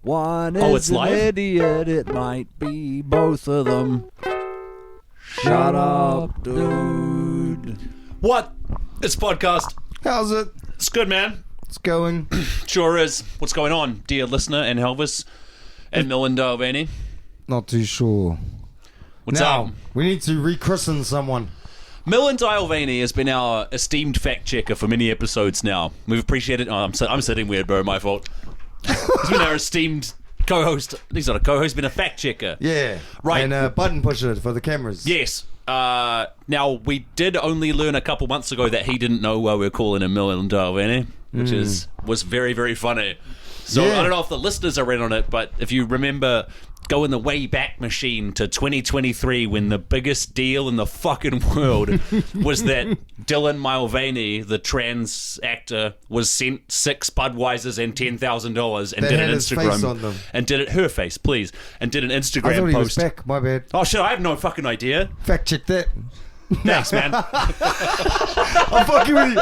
One Oh, is it's an live? idiot, it might be both of them. Shut up, dude. What? It's podcast. How's it? It's good, man. It's going. Sure is. What's going on, dear listener and Helvis and Melinda O'Vaney? Not too sure. What's now, up? we need to rechristen someone. Melinda O'Vaney has been our esteemed fact checker for many episodes now. We've appreciated. Oh, I'm sitting weird, bro. My fault. He's been our esteemed co-host. He's not a co-host. He's been a fact checker. Yeah. Right. And a button pusher for the cameras. Yes. Now we did only learn a couple months ago that he didn't know why we were calling him Melinda O'Vaney, which was very, very funny. So Yeah. I don't know if the listeners are in on it, but if you remember, go in the way back machine to 2023 when the biggest deal in the fucking world was that Dylan Mulvaney, the trans actor, was sent 6 Budweisers and $10,000 and That did had an his Instagram face on them. and did it her face, please, and did an I Instagram thought he was post. back. My bad. Oh shit! I have no fucking idea. Fact check that. Thanks, man. I'm fucking with you.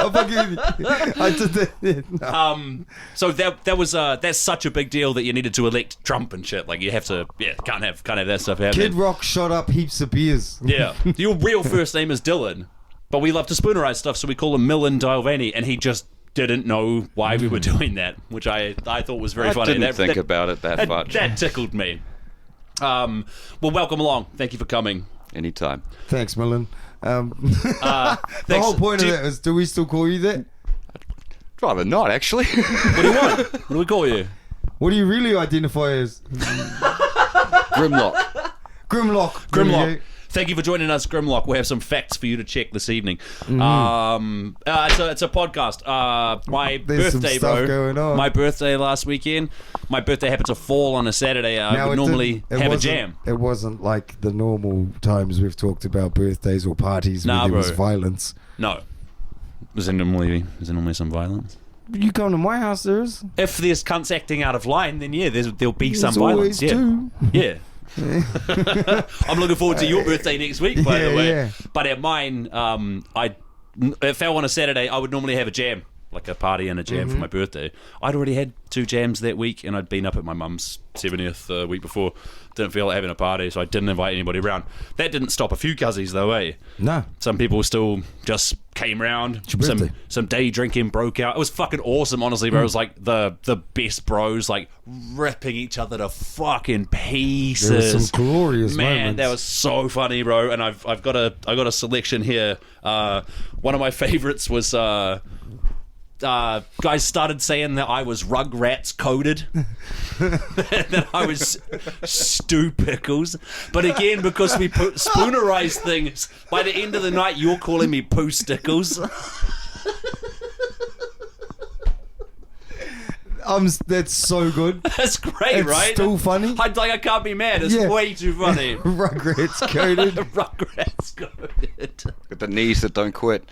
I did that. So that was that's such a big deal that you needed to elect Trump and shit. Like you have to, can't have that stuff happening. Kid Rock shot up heaps of beers. Yeah, your real first name is Dylan, but we love to spoonerize stuff, so we call him Millen Mulvaney, and he just didn't know why we were doing that, which I thought was very funny. I didn't think about it that much. That tickled me. Well, welcome along. Thank you for coming. Anytime. Thanks, Millen. The Thanks. whole point of that is, do we still call you that? Rather not, actually. What do you want? What do we call you? What do you really identify as? Grimlock. Grimlock. Grimlock. Thank you for joining us, Grimlock. We have some facts for you to check this evening. It's a podcast. There's some birthday, stuff bro. going on. My birthday last weekend. My birthday happened to fall on a Saturday. I would normally have a jam. It wasn't like the normal times we've talked about birthdays or parties where there was violence. No. Is there normally some violence? You come to my house, there is. If there's cunts acting out of line, then there'll be some There's violence. always Yeah. two. Yeah. I'm looking forward to your birthday next week, by the way. Yeah. But at mine, it fell on a Saturday. I would normally have a jam, like a party and a jam for my birthday. I'd already had 2 jams that week, and I'd been up at my mum's 70th week before. Didn't feel like having a party, so I didn't invite anybody around. That didn't stop a few cuzzies, though, eh? No. Some people still just came round. your birthday. Some day drinking broke out. It was fucking awesome, honestly, bro. It was like the best bros, like ripping each other to fucking pieces. There were some glorious Man, moments. that was so funny, bro. And I've got a selection here. One of my favorites was guys started saying that I was rugrats coded. That I was stew pickles. But again, because we put spoonerized things, by the end of the night you're calling me poo stickles. That's so good. That's great, It's right? still funny. I can't be mad. It's Yeah. way too funny. Rugrats coded. Rugrats coded. With the knees that don't quit.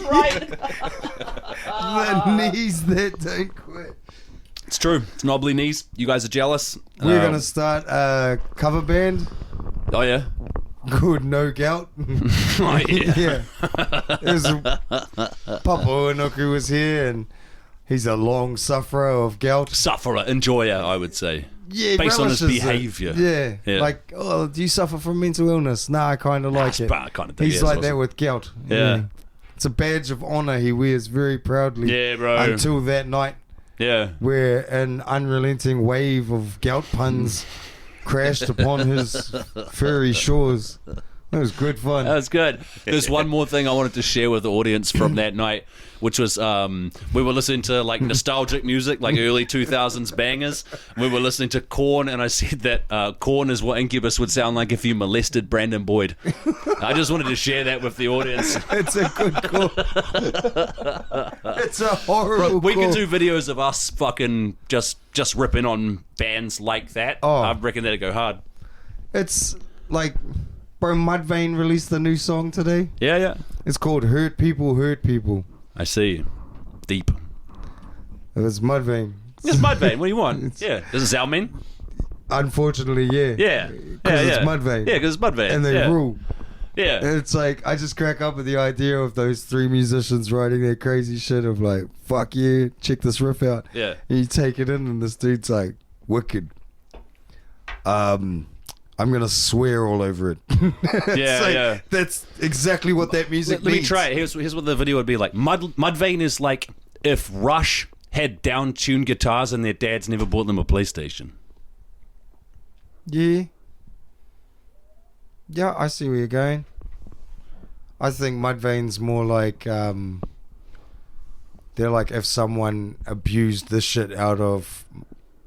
Right. The knees that don't quit. It's true. It's knobbly knees. You guys are jealous. We're going to start a cover band Oh yeah. called No Gout. Oh yeah. Yeah. It was Papa Oenoku was here, and he's a long sufferer of gout. Sufferer, enjoyer, I would say. Yeah, Based on his relishes it. behaviour. Yeah. Yeah. Like, oh, do you suffer from mental illness? Nah, I kind of like it. I kind of think He's it is like also. that with gout. Yeah. It's a badge of honor he wears very proudly. Yeah, bro. Until that night Yeah. where an unrelenting wave of gout puns crashed upon his furry shores. It was good fun. That was good. There's one more thing I wanted to share with the audience from that night, which was we were listening to like nostalgic music, like early 2000s bangers. We were listening to Korn, and I said that Korn is what Incubus would sound like if you molested Brandon Boyd. I just wanted to share that with the audience. It's a good call. It's a horrible We call. can do videos of us fucking just ripping on bands like that. Oh. I reckon that'd go hard. It's like, bro, Mudvayne released a new song today. Yeah, yeah. It's called Hurt People, Hurt People. I see. Deep. It was Mudvayne. It's Mudvayne. What do you want? Yeah. Does it sound mean? Unfortunately, yeah. Yeah. Because it's Mudvayne. Yeah, because it's Mudvayne. And they yeah. rule. Yeah. It's like, I just crack up at the idea of those three musicians writing their crazy shit of like, fuck yeah, check this riff out. Yeah. And you take it in and this dude's like, wicked. I'm gonna swear all over it. Yeah, like, yeah. That's exactly what that music Let me means. try it. Here's what the video would be like. Mudvayne is like if Rush had down-tuned guitars and their dads never bought them a PlayStation. Yeah. Yeah, I see where you're going. I think Mudvayne's more like they're like if someone abused the shit out of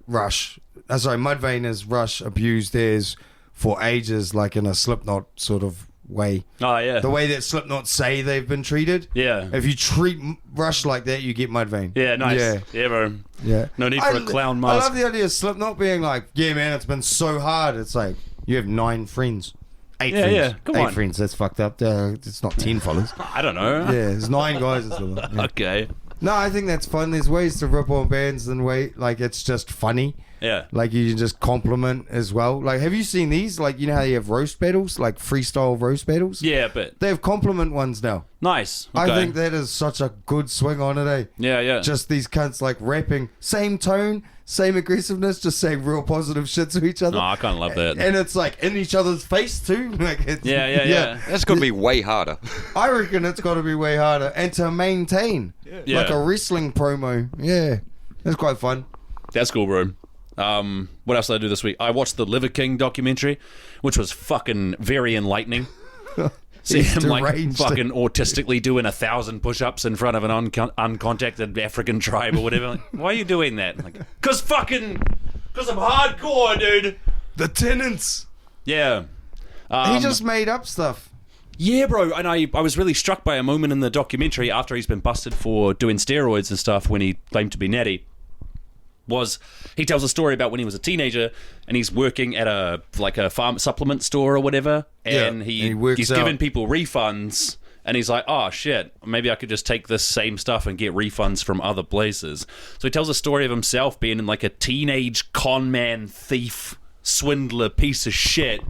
Rush. Sorry, Mudvayne is Rush abused theirs for ages, like in a Slipknot sort of way. Oh, yeah. The way that Slipknot say they've been treated. Yeah. If you treat Rush like that, you get Mudvayne. Yeah, nice. Yeah. Yeah, bro. Yeah. No need for a clown I mask. love the idea of Slipknot being like, yeah, man, it's been so hard. It's like, you have 9 friends. 8 Yeah, friends. yeah, come 8 on. friends, that's fucked up. It's not 10 followers. I don't know. Yeah, there's 9 guys or something. Yeah. Okay. No, I think that's fun. There's ways to rip on bands and like it's just funny. Yeah. Like you can just compliment as well. Like, have you seen these? Like, you know how you have roast battles, like freestyle roast battles? Yeah, but They have compliment ones now. nice. I Okay. think that is such a good swing on it, eh? Yeah, yeah. Just these cunts like rapping, same tone, same aggressiveness, just saying real positive shit to each other. No, I kind of love that. And it's like in each other's face too. Like it's, Yeah. That's got to be way harder. I reckon it's got to be way harder and to maintain, Yeah. like a wrestling promo. Yeah, it's quite fun. That's cool, bro. What else did I do this week? I watched the Liver King documentary, which was fucking very enlightening. See He's him like deranged. fucking autistically doing 1,000 push-ups in front of an uncontacted African tribe or whatever. Like, why are you doing that? Like, cause I'm hardcore, dude. The tenants. Yeah. He just made up stuff. Yeah, bro, and I was really struck by a moment in the documentary after he's been busted for doing steroids and stuff when he claimed to be natty. He tells a story about when he was a teenager and he's working at a farm supplement store or whatever, and he works he's out. giving people refunds, and he's like, oh shit, maybe I could just take this same stuff and get refunds from other places. So he tells a story of himself being like a teenage con man, thief, swindler, piece of shit,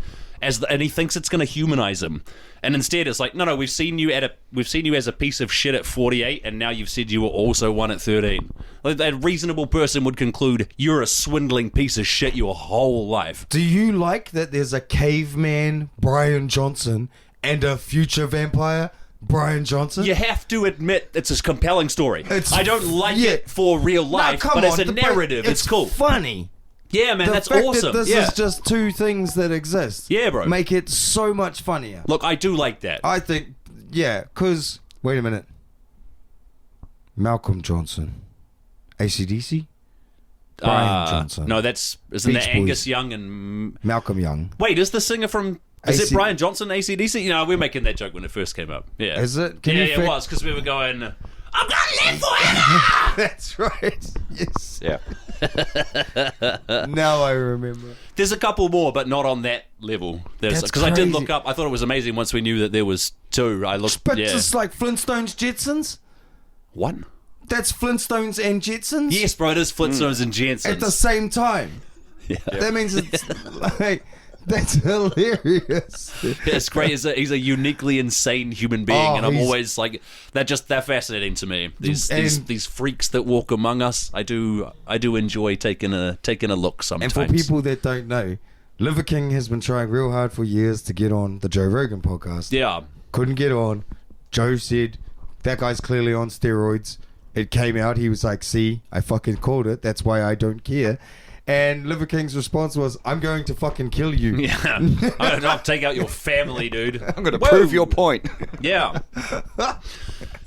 and he thinks it's going to humanize him. And instead, it's like, no, we've seen you as a piece of shit at 48, and now you've said you were also one at 13. Like, a reasonable person would conclude you're a swindling piece of shit your whole life. Do you like that there's a caveman, Brian Johnson, and a future vampire, Brian Johnson? You have to admit it's a compelling story. I don't like yeah. it for real life, come but as on, a narrative, it's cool. Funny. Yeah, man, The that's fact awesome. that this Yeah. is just 2 things that exist. Yeah, bro. Make it so much funnier. Look, I do like that. I think, yeah, because, wait a minute. Malcolm Johnson. AC/DC? Brian Johnson. No, isn't Beach that Angus Boys. Young and... Malcolm Young. Wait, is the singer from... Is it AC Brian Johnson, AC/DC? You know, we're making that joke when it first came up. Yeah. Is it? Yeah, you it was, because we were going, I'm gonna live forever! That's right. Yes. Yeah. Now I remember. There's a couple more, but not on that level. That's Because I did crazy. look up. I thought it was amazing once we knew that there was 2. I looked... But yeah. just like Flintstones, Jetsons? What? That's Flintstones and Jetsons? Yes, bro, it is Flitstones and Jensons. At the same time. Yeah. That means it's like, that's hilarious. It's great. He's a uniquely insane human being, Oh, and I'm he's- always like, they're fascinating to me. These freaks that walk among us. I do enjoy taking a look sometimes. And for people that don't know, Liver King has been trying real hard for years to get on the Joe Rogan podcast. Yeah. Couldn't get on. Joe said, that guy's clearly on steroids. It came out. He was like, see, I fucking called it. That's why I don't care. And Liver King's response was, I'm going to fucking kill you. Yeah. I'll take out your family, dude. I'm going to prove your point. Yeah.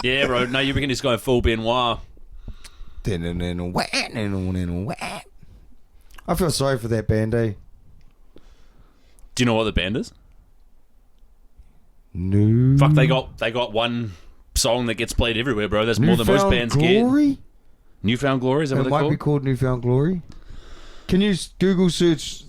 Yeah, bro. No, you reckon he's going full Benoit? I feel sorry for that band, eh? Do you know what the band is? No. Fuck, they got one song that gets played everywhere, bro. That's more than most bands Glory? get. Newfound Glory? Is that It what might they're be called? called Newfound Glory. Can you Google search,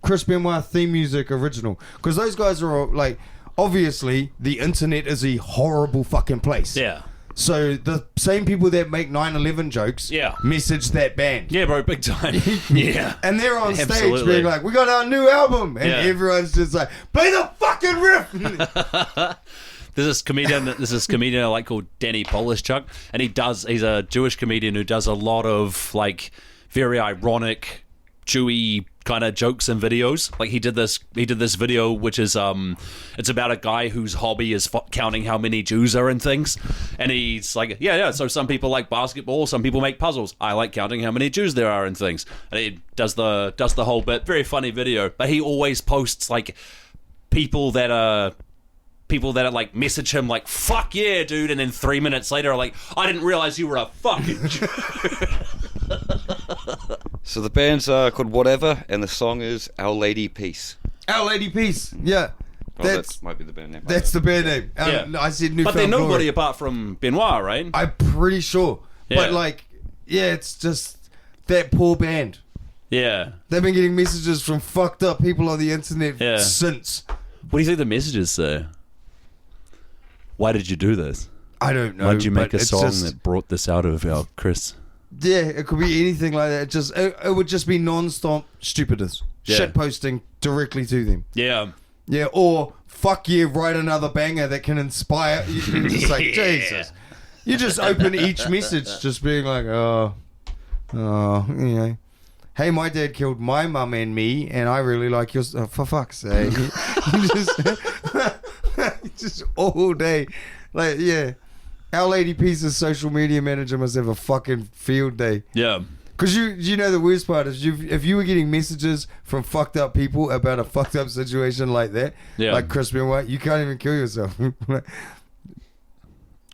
Chris Benoit theme music original? Because those guys are like, obviously, the internet is a horrible fucking place. Yeah. So the same people that make 9/11 jokes message that band. Yeah, bro, big time. Yeah. And they're on stage Absolutely. being like, we got our new album. And everyone's just like, play the fucking riff. There's this comedian I like called Danny Polishchuk, and he's a Jewish comedian who does a lot of like very ironic Jewy kind of jokes and videos. Like he did this video which is it's about a guy whose hobby is counting how many Jews are in things, and he's like so some people like basketball, some people make puzzles, I like counting how many Jews there are in things, and he does the whole bit. Very funny video, but he always posts like people that are like message him like, fuck yeah dude, and then 3 minutes later are like, I didn't realize you were a fucking Jew. So the band's called Whatever, and the song is Our Lady Peace. Our Lady Peace, yeah. Oh, that might be the band name. That's the band name. I said Newfound But they're nobody Glory. apart from Benoit, right? I'm pretty sure. Yeah. But like, it's just that poor band. Yeah. They've been getting messages from fucked up people on the internet since. What do you think the messages say? Why did you do this? I don't know. Why did you make a it's song just, that brought this out of our Chris? Yeah, it could be anything like that. It would just be non-stop stupidness. Yeah. Shit posting directly to them. Yeah. Yeah, or fuck yeah, write another banger that can inspire. You're just like, Jesus. You just open each message just being like, hey, my dad killed my mum and me, and I really like yours. Oh, for fuck's sake. just all day. Like, yeah. Our Lady Peace's social media manager must have a fucking field day. Yeah. Because you know the worst part is if you were getting messages from fucked up people about a fucked up situation like that, like Chris Benoit, you can't even kill yourself.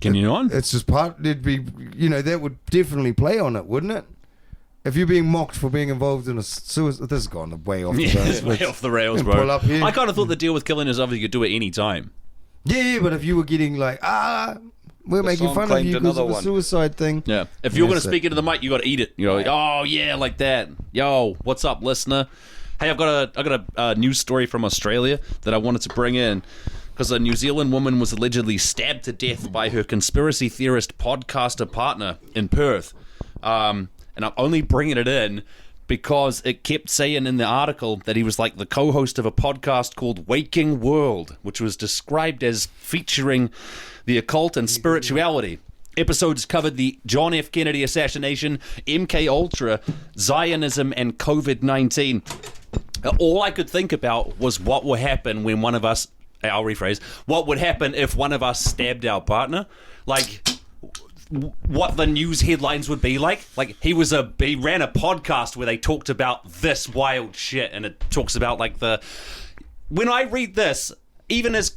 Can you not? It's just it'd be, that would definitely play on it, wouldn't it? If you're being mocked for being involved in a suicide, this has gone way off the rails. Way off the rails, bro. Pull up here. I kind of thought the deal with killing yourself is you could do it any time. Yeah, but if you were getting like, we're making fun of you because of a suicide thing. Yeah. If you're going to speak into the mic, you got to eat it. You know, like, oh yeah, like that. Yo, what's up, listener? Hey, I've got a news story from Australia that I wanted to bring in because a New Zealand woman was allegedly stabbed to death by her conspiracy theorist podcaster partner in Perth. And I'm only bringing it in because it kept saying in the article that he was like the co-host of a podcast called Waking World, which was described as featuring the occult and spirituality. Episodes covered the John F. Kennedy assassination, MK Ultra, Zionism, and COVID-19. All I could think about was what would happen when one of us, I'll rephrase, what would happen if one of us stabbed our partner? Like, what the news headlines would be like. Like, he ran a podcast where they talked about this wild shit, and it talks about like when I read this, even as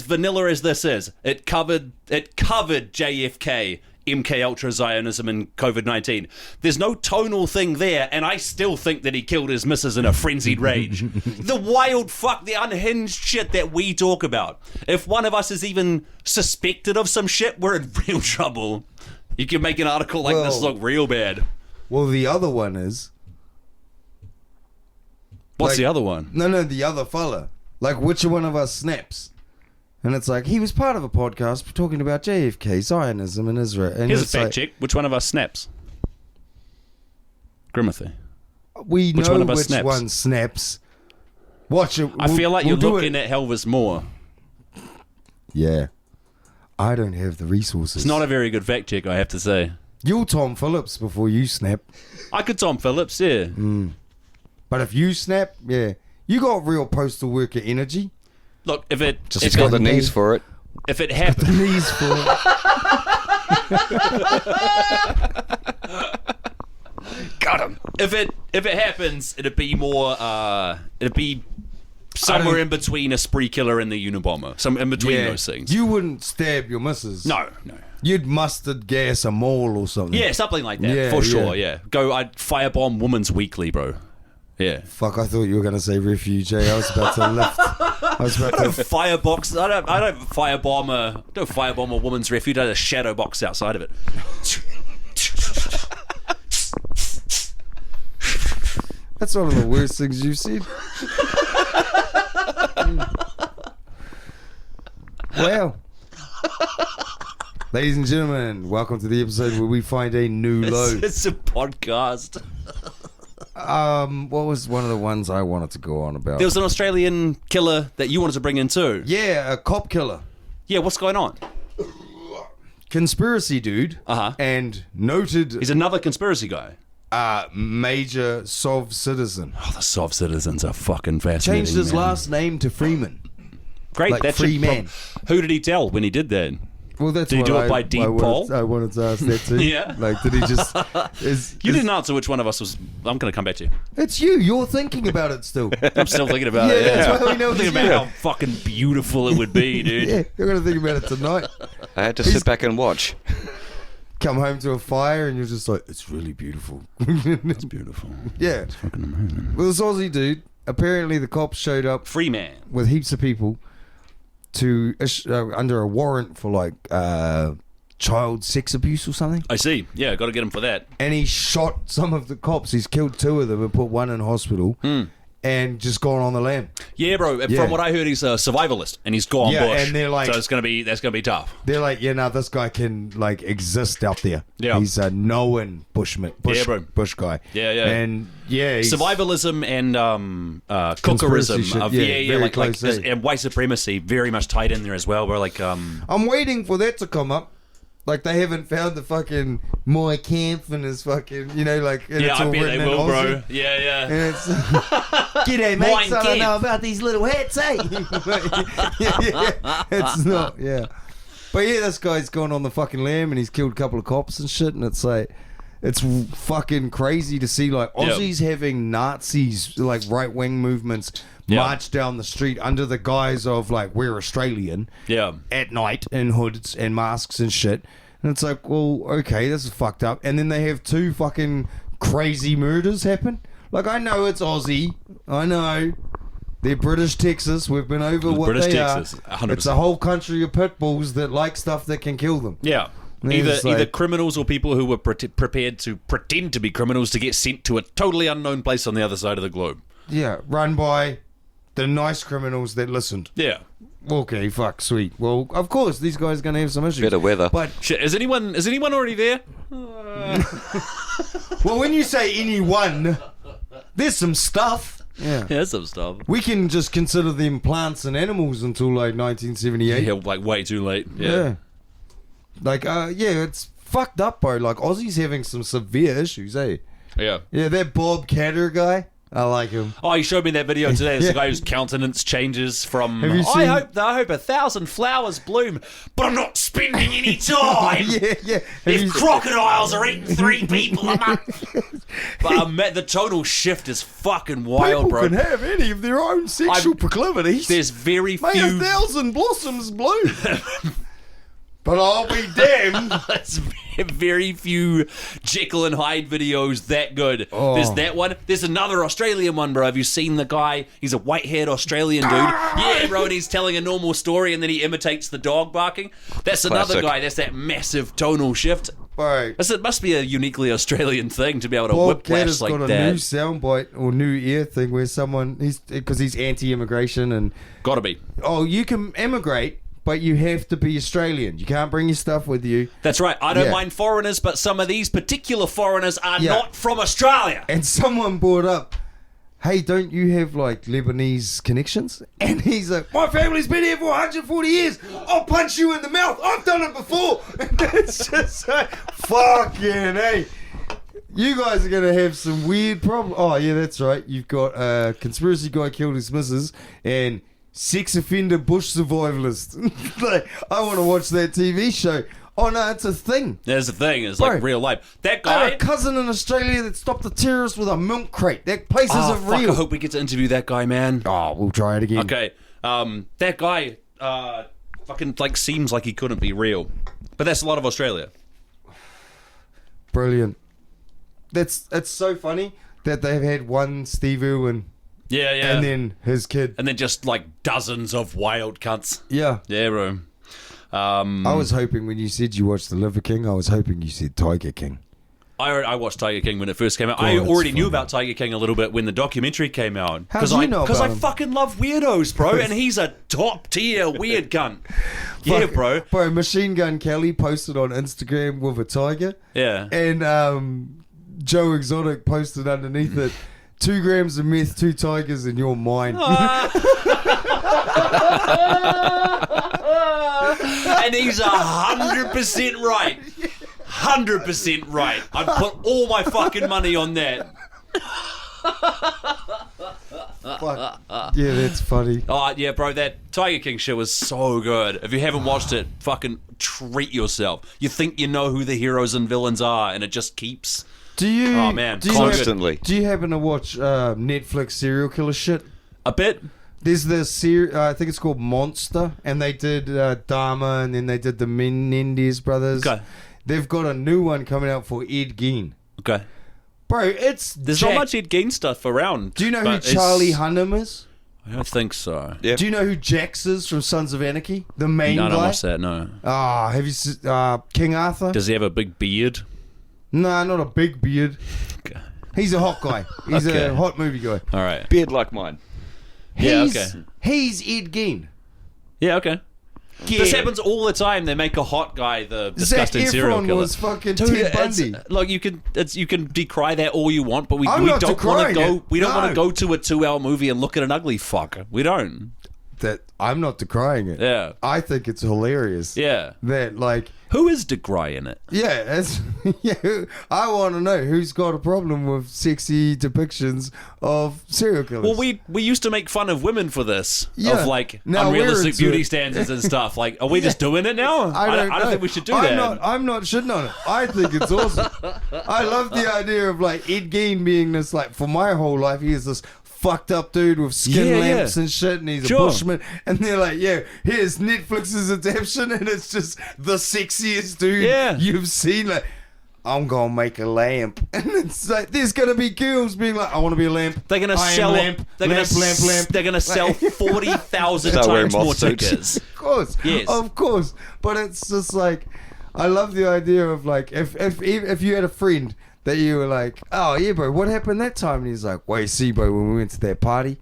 vanilla as this is, it covered JFK, MK Ultra, Zionism, and COVID-19. There's no tonal thing there, and I still think that he killed his missus in a frenzied rage. The wild fuck, the unhinged shit that we talk about. If one of us is even suspected of some shit, we're in real trouble. You can make an article like this look real bad. Well, the other one is... What's the other one? No, the other fella. Like, which one of us snaps? And it's like, he was part of a podcast talking about JFK, Zionism, and Israel. And here's a fact check. Which one of us snaps? Grimothy. We which know one of us which snaps? one snaps. Watch it. I feel like you're looking at Helvis more. Yeah. I don't have the resources. It's not a very good fact check, I have to say. You'll Tom Phillips before you snap. I could Tom Phillips, yeah. But if you snap, yeah. You got real postal worker energy. Look, if it... Just got the knees for it. If it happened... The knees for it. Got him. If it happens, it'd be more... it'd be somewhere in between a spree killer and the Unabomber. Some in between those things. You wouldn't stab your missus. No. You'd mustard gas a mall or something. Yeah, something like that. For sure, yeah. I'd firebomb Women's Weekly, bro. Yeah. Fuck, I thought you were going to say refugee. I was about to lift. I was about to... Firebox. I don't firebomb a woman's refuge. I just shadow box outside of it. That's one of the worst things you've said. Wow. Ladies and gentlemen, welcome to the episode where we find a new low. It's a podcast. What was one of the ones I wanted to go on about? There was an Australian killer that you wanted to bring in too. Yeah, a cop killer. Yeah, what's going on? Conspiracy dude. Uh-huh. And noted He's another conspiracy guy. major Sov citizen. Oh, the Sov citizens are fucking fascinating. Changed his man. last name to Freeman. Great, like that free should man. Who did he tell when he did that? Well, that's Did he what do it I- by deed I wanted- poll? I wanted to ask that too. Yeah. Like, did he just... You didn't answer which one of us was. I'm going to come back to you. It's you. You're thinking about it still. I'm still thinking about it. Yeah, Yeah, that's why we know I'm thinking it's about you. how fucking beautiful it would be, dude. Yeah, you're going to think about it tonight. I had to sit back and watch. Come home to a fire and you're just like, it's really beautiful. It's beautiful. Yeah. It's fucking amazing. Well, this Aussie dude, apparently the cops showed up Free man. with heaps of people to under a warrant for like child sex abuse or something. I see. Yeah, got to get him for that. And he shot some of the cops. He's killed 2 of them and put 1 in hospital and just gone on the lam. Yeah, bro. Yeah. From what I heard, he's a survivalist and he's gone Yeah, bush. and they're like- so that's gonna be tough. They're like, yeah, no, this guy can like exist out there. Yeah. He's a known bush bro. guy. Yeah, yeah. And yeah, he's, Survivalism and Conspiracy cookerism, shit, yeah, very close, eh? and white supremacy very much tied in there as well. We're like, I'm waiting for that to come up. Like they haven't found the fucking my camp and his fucking, you know, like and yeah, it's I all bet written they in will, Aussie. bro. Yeah, yeah. And it's g'day, Mine mate. So I don't camp. know about these little hats, eh? yeah, it's not. Yeah, but yeah, this guy's gone on the fucking lam and he's killed a couple of cops and shit. And it's like, it's fucking crazy to see like Aussies having Nazis, like right wing movements. Yeah. March down the street under the guise of like we're Australian Yeah. at night in hoods and masks and shit. And it's like, well, okay, this is fucked up. And then they have 2 fucking crazy murders happen. Like, I know it's Aussie. I know. They're British Texas. We've been over what British they Texas, are. 100%. It's a whole country of pit bulls that like stuff that can kill them. Yeah. And they're just Either like- criminals or people who were prepared to pretend to be criminals to get sent to a totally unknown place on the other side of the globe. Yeah, run by the nice criminals that listened. Yeah. Okay, fuck, sweet. Well, of course, these guys are going to have some issues. Bit of weather. But, Shit, is anyone already there? well, when you say anyone, there's some stuff. Yeah. Yeah, some stuff. We can just consider them plants and animals until like 1978. Yeah, like way too late. Yeah. Like, yeah, it's fucked up, bro. Like, Aussie's having some severe issues, eh? Yeah. Yeah, that Bob Catter guy, I like him. Oh, he showed me that video today. It's Yeah. the guy whose countenance changes from Have you I seen- hope 1,000 flowers bloom, but I'm not spending any time. Yeah. Have If you- crocodiles are eating 3 people a month. But the tonal shift is fucking wild, People bro. can have any of their own sexual I'm- proclivities. There's very May few. 1,000 blossoms bloom. But I'll be damned. There's very few Jekyll and Hyde videos that good. Oh. There's that one. There's another Australian one, bro. Have you seen the guy? He's a white-haired Australian dude. Yeah, bro, and he's telling a normal story and then he imitates the dog barking. That's another Classic. guy. That's that massive tonal shift. Bro, It must be a uniquely Australian thing to be able to Bob whiplash Catter's like got a that. new soundbite or new ear thing where someone, because he's anti-immigration and, Gotta be. oh, you can immigrate, but you have to be Australian. You can't bring your stuff with you. That's right. I don't Yeah. mind foreigners, but some of these particular foreigners are Yeah. not from Australia. And someone brought up, hey, don't you have like Lebanese connections? And he's like, my family's been here for 140 years. I'll punch you in the mouth. I've done it before. And it's just like, fucking hey. You guys are going to have some weird problems. Oh, yeah, that's right. You've got a conspiracy guy killed his missus and sex offender bush survivalist. Like, I want to watch that TV show. Oh, no, it's a thing. There's the thing. It's Bro, like real life. That I have guy... a cousin in Australia that stopped a terrorist with a milk crate. That place Oh, isn't fuck, real. I hope we get to interview that guy, man. Oh, we'll try it again. Okay, that guy fucking like seems like he couldn't be real, but that's a lot of Australia. Brilliant. It's so funny that they've had one Steve Irwin Yeah, yeah. and then his kid. And then just like dozens of wild cunts. Yeah. Yeah, bro. I was hoping when you said you watched The Liver King, I was hoping you said Tiger King. I watched Tiger King when it first came out. I it's already knew funny. about Tiger King a little bit when the documentary came out. How'd you know Because about I him? fucking love weirdos, bro, and he's a top tier weird cunt. Yeah, Fuck, bro. Bro, Machine Gun Kelly posted on Instagram with a tiger. Yeah. And Joe Exotic posted underneath it, 2 grams of meth, 2 tigers, and you're mine. And he's 100% right. 100% right. I'd put all my fucking money on that. Fuck. Yeah, that's funny. Oh, yeah, bro, that Tiger King shit was so good. If you haven't watched it, fucking treat yourself. You think you know who the heroes and villains are, and it just keeps... Do you? Oh, man, do you constantly. Do you happen to watch Netflix serial killer shit? A bit. There's this I think it's called Monster, and they did Dharma, and then they did the Menendez brothers. Okay. They've got a new one coming out for Ed Gein. Okay. Bro, it's There's Jack. not much Ed Gein stuff around. Do you know who but it's- Charlie Hunnam is? I don't think so. Yeah. Do you know who Jax is from Sons of Anarchy? The main No, I don't guy? watch that, no. Ah, have you seen King Arthur? Does he have a big beard? Nah, not a big beard. Okay. He's a hot guy. He's Okay. a hot movie guy. All right. Beard like mine. Yeah, He's, okay. He's Ed Gein. Yeah, okay. Yeah. This happens all the time. They make a hot guy the Zac disgusting serial Efron killer. was fucking Dude, Ted it's- Bundy. Like you can decry that all you want, but we I'm don't not want to decrying go. it. We don't want to No. go to a 2-hour movie and look at an ugly fuck. We don't. That I'm not decrying it. Yeah. I think it's hilarious. Yeah. That like Who is decrying it? yeah, it's, yeah. I want to know who's got a problem with sexy depictions of serial killers. Well, we used to make fun of women for this, Yeah. of like Now we're unrealistic into beauty it. standards and stuff. Like, are we just doing it now? I don't know. think we should do that. I'm not shitting on it. I think it's awesome. I love the idea of like Ed Gein being this like for my whole life he is this fucked up dude with skin Yeah, lamps yeah. and shit, and he's Sure. a bushman, and they're like, yeah, here's Netflix's adaptation, and it's just the sexiest dude Yeah. you've seen. Like, I'm gonna make a lamp, and it's like there's gonna be girls being like, I want to be a lamp. They're gonna I am sell. lamp, They're lamp, gonna lamp, lamp. They're gonna sell Like- 40,000 Start wearing times more moth suits. tickets. Of course. Yes. Of course. But it's just like I love the idea of like if you had a friend that you were like, oh yeah, bro, what happened that time? And he's like, wait, see, bro, when we went to that party,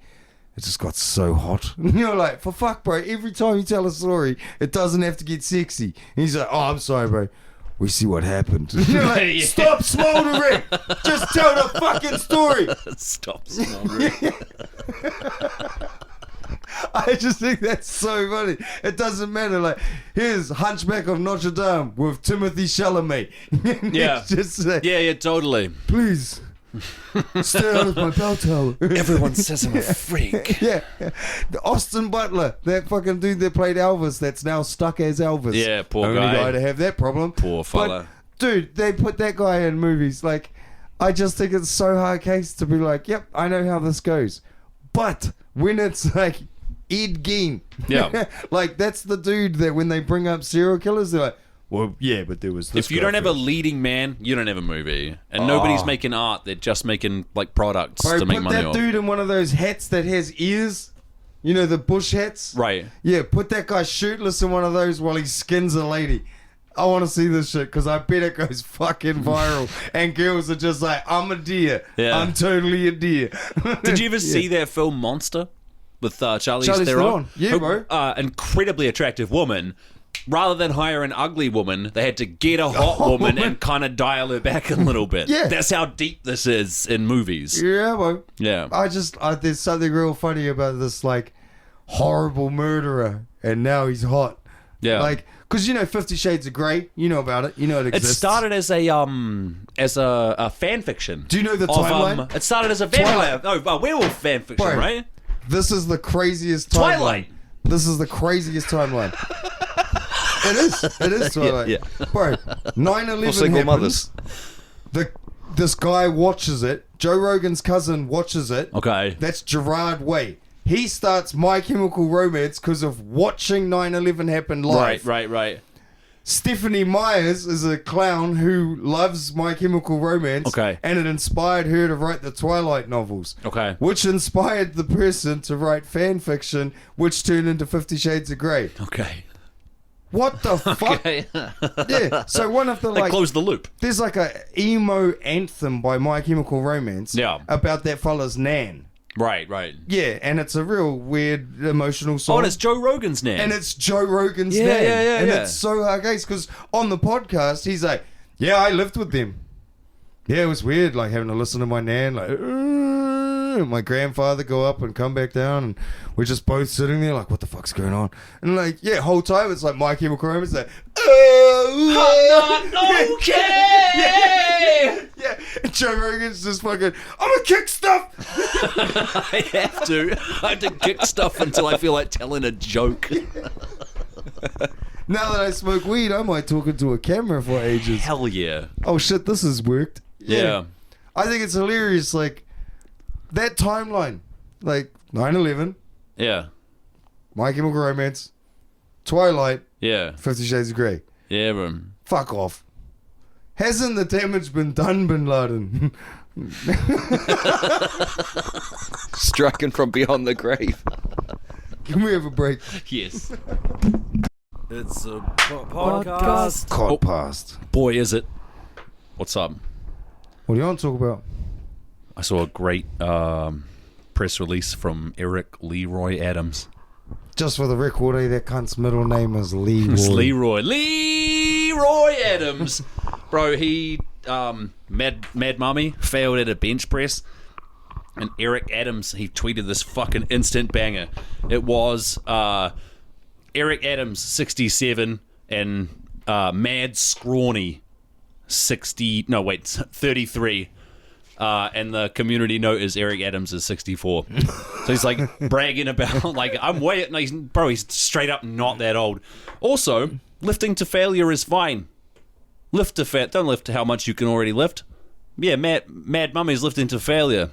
it just got so hot. And you're like, for fuck, bro, every time you tell a story, it doesn't have to get sexy. And he's like, oh, I'm sorry, bro. We see what happened. And you're like, Yeah. stop smoldering. Just tell the fucking story. Stop smoldering. I just think that's so funny. It doesn't matter. Like, here's Hunchback of Notre Dame with Timothy Chalamet. And Yeah. it's just like, Yeah, totally. please, stay out of my bell tower. Everyone says I'm a freak. Yeah. The Austin Butler, that fucking dude that played Elvis that's now stuck as Elvis. Yeah, poor Only guy. guy to have that problem. Poor fella. But, dude, they put that guy in movies. Like, I just think it's so hard case to be like, yep, I know how this goes. But when it's like Ed Gein, Yeah. like that's the dude that when they bring up serial killers, they're like, well, yeah, but there was this If you guy don't have a first. leading man, you don't have a movie. And nobody's making art. They're just making like products Bro, to make put money that off. dude in one of those hats that has ears. You know, the bush hats? Right. Yeah, put that guy shirtless in one of those while he skins a lady. I want to see this shit because I bet it goes fucking viral. And girls are just like, I'm a deer. Yeah. I'm totally a deer. Did you ever see that film Monster with Charlize Charlize Theron? Theron. Yeah, bro. Incredibly attractive woman. Rather than hire an ugly woman, they had to get a hot woman and kind of dial her back a little bit. Yeah. That's how deep this is in movies. Yeah, bro. Yeah. There's something real funny about this, like, horrible murderer. And now he's hot. Yeah. Like, because you know 50 Shades of Grey. You know about it. You know it It exists. started as a fan fiction. Do you know the of, timeline? it started as a Twilight. werewolf fan fiction, Bro, right? This is the craziest timeline. Twilight. This is the craziest timeline. It is. It is Twilight. Yeah. Bro, 9/11 For single happens. mothers. This guy watches it. Joe Rogan's cousin watches it. Okay. That's Gerard Way. He starts My Chemical Romance because of watching 9/11 happen live. Right. Stephanie Myers is a clown who loves My Chemical Romance. Okay. And it inspired her to write the Twilight novels. Okay. Which inspired the person to write fan fiction, which turned into 50 Shades of Grey. Okay. What the fuck? Okay. Yeah. So one of the They like, close the loop. there's like a emo anthem by My Chemical Romance. Yeah. About that fella's nan. Right, right. Yeah, and it's a real weird emotional song. Oh, and it's Joe Rogan's name. And it's Joe Rogan's Yeah, nan. yeah, And yeah. it's so hard case because on the podcast he's like, yeah, I lived with them. Yeah, it was weird, like having to listen to my nan, like, my grandfather go up and come back down, and we're just both sitting there, like, what the fuck's going on? And like, yeah, whole time it's like My Chemical Romance, like, I'm not okay. yeah. And Joe Rogan's just fucking, I'm gonna kick stuff. I have to. I have to kick stuff until I feel like telling a joke. Now that I smoke weed, I might talk into a camera for ages. Hell yeah. Oh shit, this has worked. Yeah. I think it's hilarious, like, that timeline. Like, 9/11, Yeah. My Chemical Romance, Twilight, Yeah. 50 Shades of Grey. Yeah, bro. Fuck off. Hasn't the damage been done, Bin Laden? Striking from beyond the grave. Can we have a break? Yes. It's a podcast. Cod past. Boy, is it. What's up? What do you want to talk about? I saw a great press release from Eric Leroy Adams. Just for the record, that cunt's middle name is Leroy. It's Leroy Adams. Bro, he Mad Mummy failed at a bench press, and Eric Adams, he tweeted this fucking instant banger. It was Eric Adams 67 and Mad Scrawny 33. And the community note is Eric Adams is 64. So he's like bragging about, like, I'm way, no, he's straight up not that old. Also, lifting to failure is fine. Lift to fat, don't lift to how much you can already lift. Yeah, Mad Mummy's lifting to failure.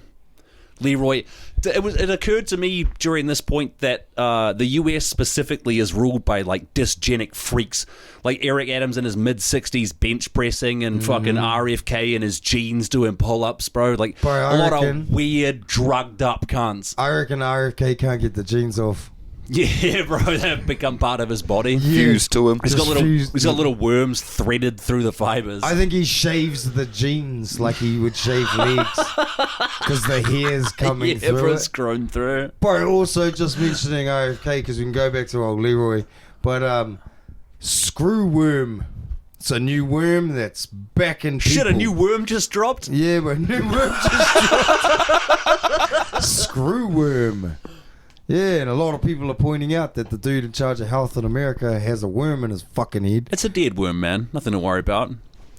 Leroy, it occurred to me during this point that the US specifically is ruled by like dysgenic freaks, like Eric Adams in his mid-60s bench pressing and fucking RFK in his jeans doing pull-ups, bro. Like Bro, a lot of weird, drugged up cunts. I reckon RFK can't get the jeans off. Yeah, bro, they've become part of his body. Fused to him. He's got Just fused. little worms threaded through the fibers. I think he shaves the jeans like he would shave legs because the hair's coming through everyone's it. grown through. But also just mentioning RFK because we can go back to old Leroy. But screw worm. It's a new worm that's back in people. Shit, a new worm just dropped? Yeah, but new worm just dropped. Screw worm. Yeah, and a lot of people are pointing out that the dude in charge of health in America has a worm in his fucking head. It's a dead worm, man. Nothing to worry about.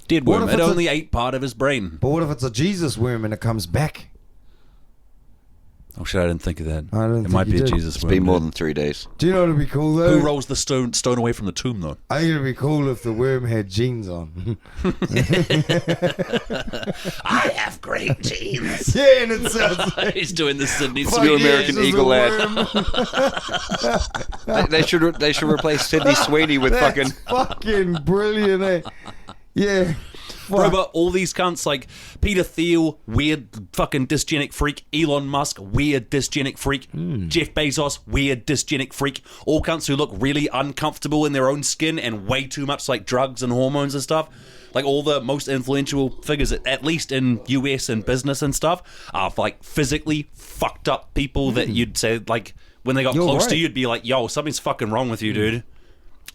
Dead What worm. if It it's only ate part of his brain. But what if it's a Jesus worm and it comes back? Oh shit, I didn't think of that. I didn't It think might you be a did. Jesus It's worm. been more dude. than 3 days. Do you know what would be cool though? Who rolls the stone away from the tomb, though? I think it'd be cool if the worm had jeans on. I have great genes. Yeah, and it sounds like He's doing the Sydney fuck New Sweeney. yeah, American it's just Eagle a ad. worm. They should replace Sydney Sweeney with That's fucking. fucking brilliant, eh? Yeah. Bro, Fuck. but all these cunts like Peter Thiel, weird fucking dysgenic freak. Elon Musk, weird dysgenic freak. Jeff Bezos, weird dysgenic freak. All cunts who look really uncomfortable in their own skin and way too much like drugs and hormones and stuff. Like all the most influential figures, at least in US and business and stuff, are like physically fucked up people that you'd say like when they got You're close to right. you, you'd be like, yo, something's fucking wrong with you, dude.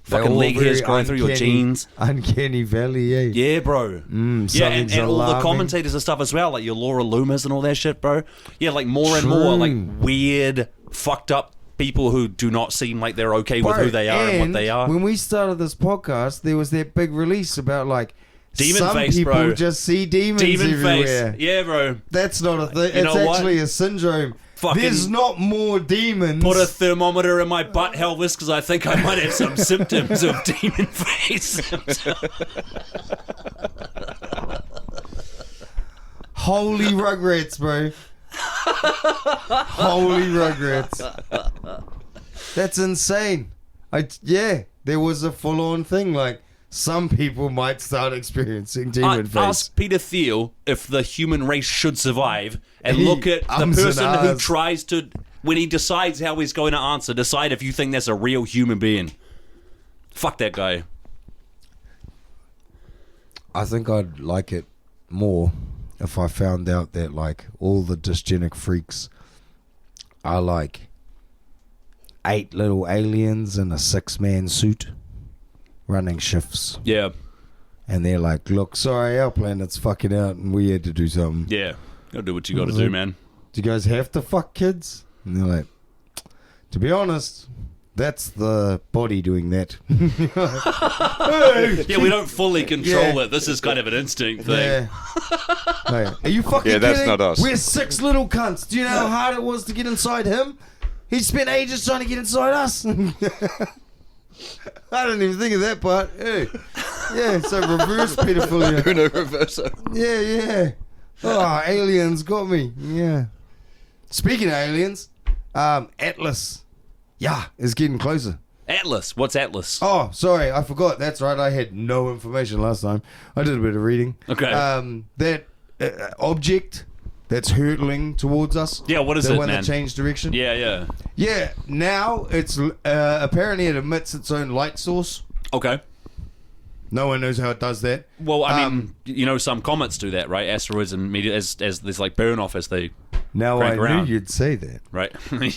They're Fucking all leg hairs very growing through your uncanny- jeans. Uncanny valley, eh? Yeah, bro. Yeah, and something's all the alarming. commentators and stuff as well, like your Laura Loomis and all that shit, bro. Yeah, like more and more like weird, fucked up people who do not seem like they're okay with who they are and what they are. When we started this podcast, there was that big release about like Demon some face, people bro. just see demons Demon everywhere. face. Yeah, bro. That's not a thing. You It's know what? actually a syndrome. Fucking- There's not more demons. Put a thermometer in my butt, Helvis, because I think I might have some symptoms of demon face. Holy rugrats, bro. Holy rugrats. That's insane. Yeah, there was a full-on thing. Like, some people might start experiencing demon face. Ask Peter Thiel if the human race should survive, and He look at the ums and person who ahs. tries to, when he decides how he's going to answer, decide if you think that's a real human being. Fuck that guy. I think I'd like it more if I found out that like all the dysgenic freaks are like 8 little aliens in a 6-man suit running shifts. Yeah. And they're like, look, sorry, our planet's fucking out and we had to do something. Yeah. Gotta do what you gotta do, man. Do you guys have to fuck kids? And they're like, to be honest, that's the body doing that. Yeah, we don't fully control it. This is kind of an instinct thing. Yeah. Hey, are you fucking Yeah, that's kidding? not us. We're 6 little cunts. Do you know how hard it was to get inside him? He spent ages trying to get inside us. I didn't even think of that part. Hey. Yeah, so reverse pedophilia. Uno reverso. Yeah. Oh, aliens got me. Yeah. Speaking of aliens, Atlas. Yeah, is getting closer. Atlas. What's Atlas? Oh, sorry, I forgot. That's right. I had no information last time. I did a bit of reading. Okay. That object that's hurtling towards us. Yeah, what is the it, one man? that changed direction. Yeah. Yeah. Now it's apparently it emits its own light source. Okay. No one knows how it does that. Well, I mean, you know, some comets do that, right? Asteroids and meteor, as there's like burn off as they Now crank I around. knew you'd say that. Right.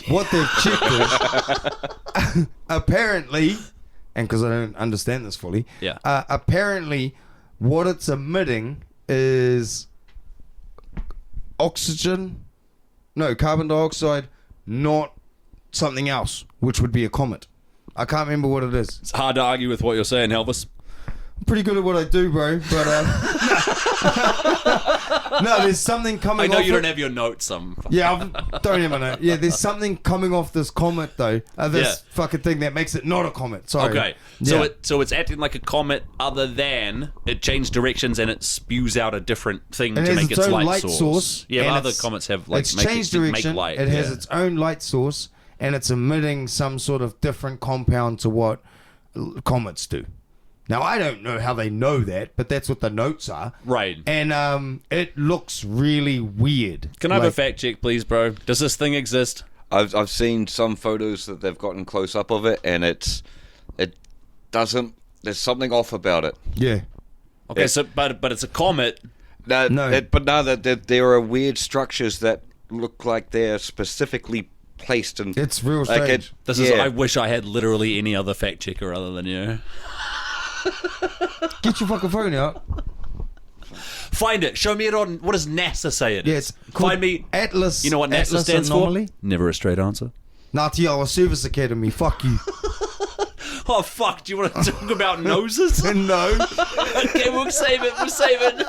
What they've checked is apparently, and because I don't understand this fully, Yeah. Apparently, what it's emitting is carbon dioxide, not something else, which would be a comet. I can't remember what it is. It's hard to argue with what you're saying, Helvis. I'm pretty good at what I do, bro. But no, there's something coming. I know off you it. don't have your notes. Yeah, don't even know. Yeah, there's something coming off this comet though. This Yeah. fucking thing that makes it not a comet. Sorry. Okay. Yeah. So it's acting like a comet, other than it changed directions and it spews out a different thing And to it has make its its own light source. Yeah, and but other it's- comets have like it's make changed make direction. light. It has yeah. its own light source, and it's emitting some sort of different compound to what comets do. Now I don't know how they know that, but that's what the notes are. Right. And it looks really weird. Can I have a fact check, please, bro? Does this thing exist? I've seen some photos that they've gotten close up of it, and it doesn't. There's something off about it. Yeah. Okay, so but it's a comet. No. There are weird structures that look like they're specifically placed in. It's real like strange. This is. I wish I had literally any other fact checker other than you. Get your fucking phone out. Find it. Show me it on. What does NASA say it is? Yeah, it's called Find me. Atlas. You know what NASA Atlas stands anomaly? for? Never a straight answer. Nati our Service Academy. Fuck you. Oh fuck! Do you want to talk about noses? No. Okay, we'll save it. We'll save it.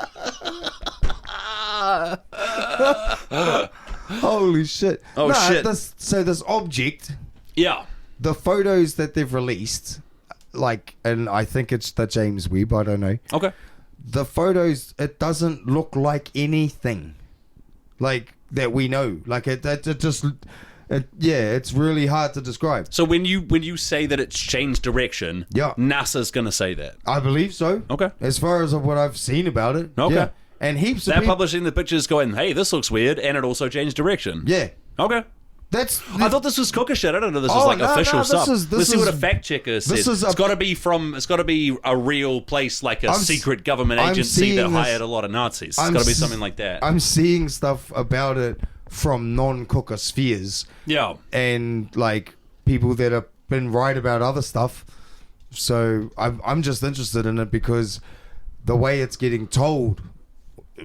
Holy shit. Oh, shit. This object, Yeah. the photos that they've released, like, and I think it's the James Webb, I don't know. Okay. The photos, it doesn't look like anything like that we know. Like it's really hard to describe. So when you say that it's changed direction, Yeah. NASA's gonna say that. I believe so. Okay. As far as what I've seen about it. Okay. Yeah. And heaps of They're people. publishing the pictures going, hey, this looks weird, and it also changed direction. Yeah. Okay. That's. I thought this was cooker shit. I don't know. This is Oh, like no, official no, stuff. this Let's see what a is- fact checker says. is It's got to be from. It's got to be a real place, like a I'm secret government I'm agency that seeing this- hired a lot of Nazis. It's I'm got to be s- something like that. I'm seeing stuff about it from non-cooker spheres. Yeah. And like people that have been right about other stuff. So I'm just interested in it because the way it's getting told,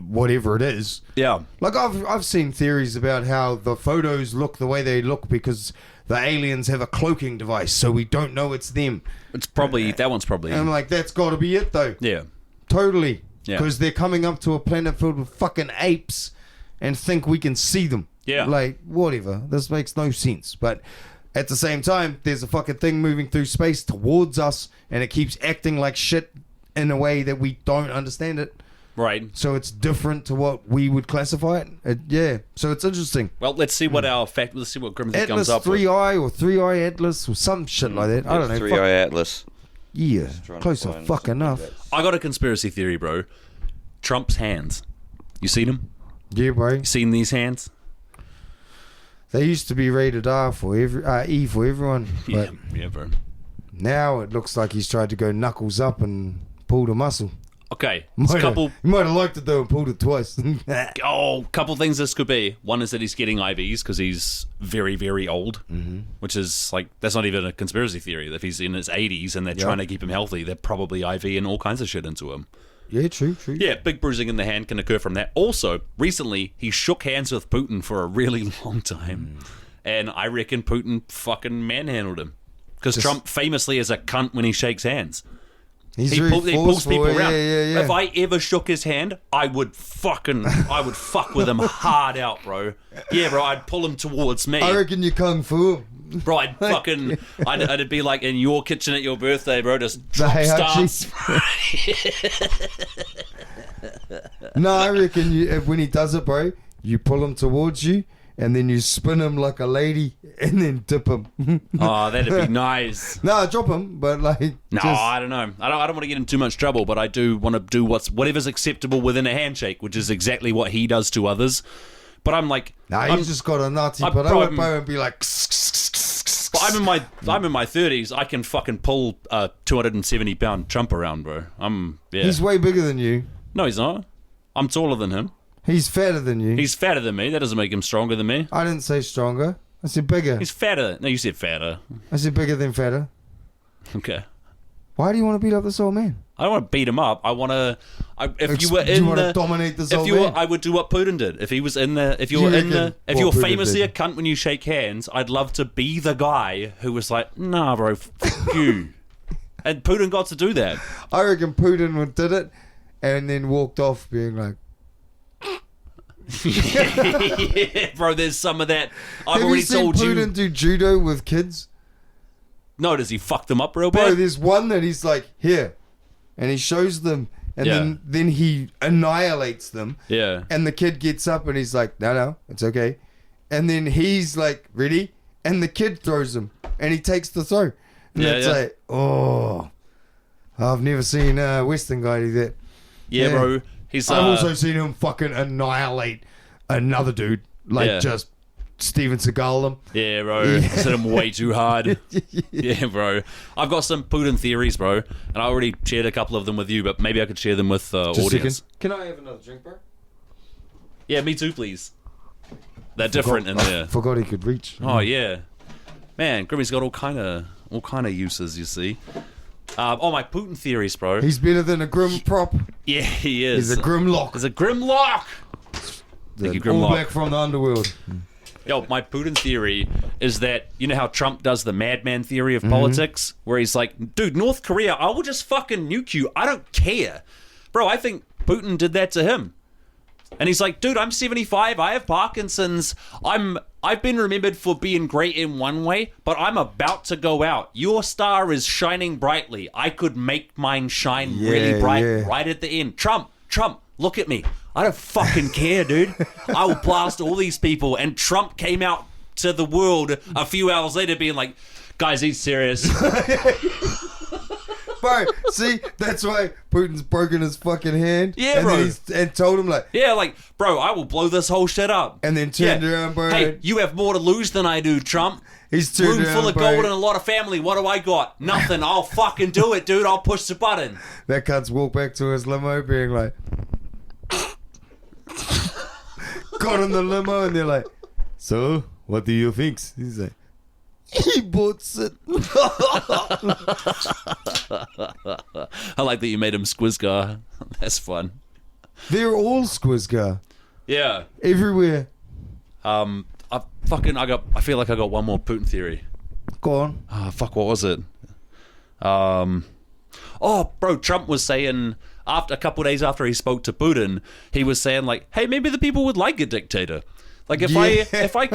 whatever it is. Yeah. Like I've seen theories about how the photos look the way they look because the aliens have a cloaking device, so we don't know it's them. It's probably that one's probably. And I'm like, that's got to be it though. Yeah. Totally. Yeah. Because they're coming up to a planet filled with fucking apes and think we can see them. Yeah. Like, whatever. This makes no sense. But at the same time, there's a fucking thing moving through space towards us and it keeps acting like shit in a way that we don't understand it. Right. So it's different to what we would classify it. Yeah. So it's interesting. Well, let's see what our fact. Let's see what Grimsby Atlas comes up with. 3i or 3i Atlas or some shit like that. I don't know. 3i Atlas. Yeah. trying to Close find fuck something enough. that's- I got a conspiracy theory, bro. Trump's hands. You seen them? Yeah, bro. You seen these hands? They used to be rated R for E for everyone. But Yeah, bro. Now it looks like he's tried to go knuckles up and pulled a muscle. Okay, it's a couple. He might have liked it though and pulled it twice. Couple things this could be. One is that he's getting IVs because he's very, very old, which is like, that's not even a conspiracy theory. If he's in his 80s and they're trying to keep him healthy, they're probably IVing all kinds of shit into him. Yeah, true. Yeah, big bruising in the hand can occur from that. Also, recently, he shook hands with Putin for a really long time. And I reckon Putin fucking manhandled him. Because Trump famously is a cunt when he shakes hands. He pulls people around. Yeah. If I ever shook his hand, I would fuck with him hard out, bro. Yeah, bro, I'd pull him towards me. I reckon you kung fu him. Bro, I'd be like in your kitchen at your birthday, bro, just drop Heihachi. stars. No, I reckon when he does it, bro, you pull him towards you, and then you spin him like a lady, and then dip him. Oh, that'd be nice. No, drop him, but like... No, I don't know. I don't want to get in too much trouble, but I do want to do whatever's acceptable within a handshake, which is exactly what he does to others. But I'm like... Nah, he's just got a Nazi, but I won't go and be like... But I'm in my 30s. I can fucking pull a 270-pound Trump around, bro. Yeah. He's way bigger than you. No, he's not. I'm taller than him. He's fatter than you. He's fatter than me. That doesn't make him stronger than me. I didn't say stronger. I said bigger. He's fatter. No, you said fatter. I said bigger than fatter. Okay. Why do you want to beat up this old man? I don't want to beat him up. I want to. If you were do in you want the, to dominate this if old you were, man? I would do what Putin did. If he was in the, if you were in the, if you were famously a cunt when you shake hands, I'd love to be the guy who was like, nah, bro, fuck you. And Putin got to do that. I reckon Putin did it, and then walked off being like, Yeah, bro, there's some of that. I've have already you seen told you. Putin do judo with kids? No, does he fuck them up real Bro, bad? there's one that he's like, here. And he shows them. And Yeah. then he annihilates them. Yeah. And the kid gets up and he's like, no, it's okay. And then he's like, ready? And the kid throws him. And he takes the throw. And Yeah, it's yeah. like, oh. I've never seen a Western guy do that. Yeah, Yeah. bro. He's I've also seen him fucking annihilate another dude. Like, Yeah. just Steven Seagal them. Yeah, bro. Hit him way too hard. Yeah, bro. I've got some Putin theories, bro. And I already shared a couple of them with you, but maybe I could share them with Just a audience. second. Can I have another drink, bro? Yeah, me too, please. They're different in there. Forgot he could reach. Oh, yeah. Man, Grimmy's got all kind of uses, you see. My Putin theories, bro. He's better than a Grim prop. Yeah, he is. He's a Grimlock. He's a Grimlock. Thank you, All Grimlock. back from the underworld. Yo, my Putin theory is that, you know how Trump does the madman theory of politics? Where he's like, dude, North Korea, I will just fucking nuke you. I don't care. Bro, I think Putin did that to him. And he's like, dude, I'm 75. I have Parkinson's. I've been remembered for being great in one way, but I'm about to go out. Your star is shining brightly. I could make mine shine really bright right at the end. Trump, look at me. I don't fucking care, dude. I will blast all these people. And Trump came out to the world a few hours later being like, guys, he's serious. Bro, see, that's why Putin's broken his fucking hand. Yeah, and bro. Then and told him like, Yeah, like, bro, I will blow this whole shit up. and then turned around, bro. Hey, you have more to lose than I do, Trump. He's turned Room around, full of bro. gold and a lot of family. What do I got? Nothing. I'll fucking do it, dude. I'll push the button. That cunt's walked back to his limo being like, got in the limo and they're like, so, what do you think? He's like, he bought it. I like that you made him Squizgar. That's fun. They're all Squizgar. Yeah. Everywhere. I feel like I got one more Putin theory. Go on. Oh, fuck, what was it? Bro, Trump was saying after a couple of days after he spoke to Putin, he was saying like, hey, maybe the people would like a dictator. Like if I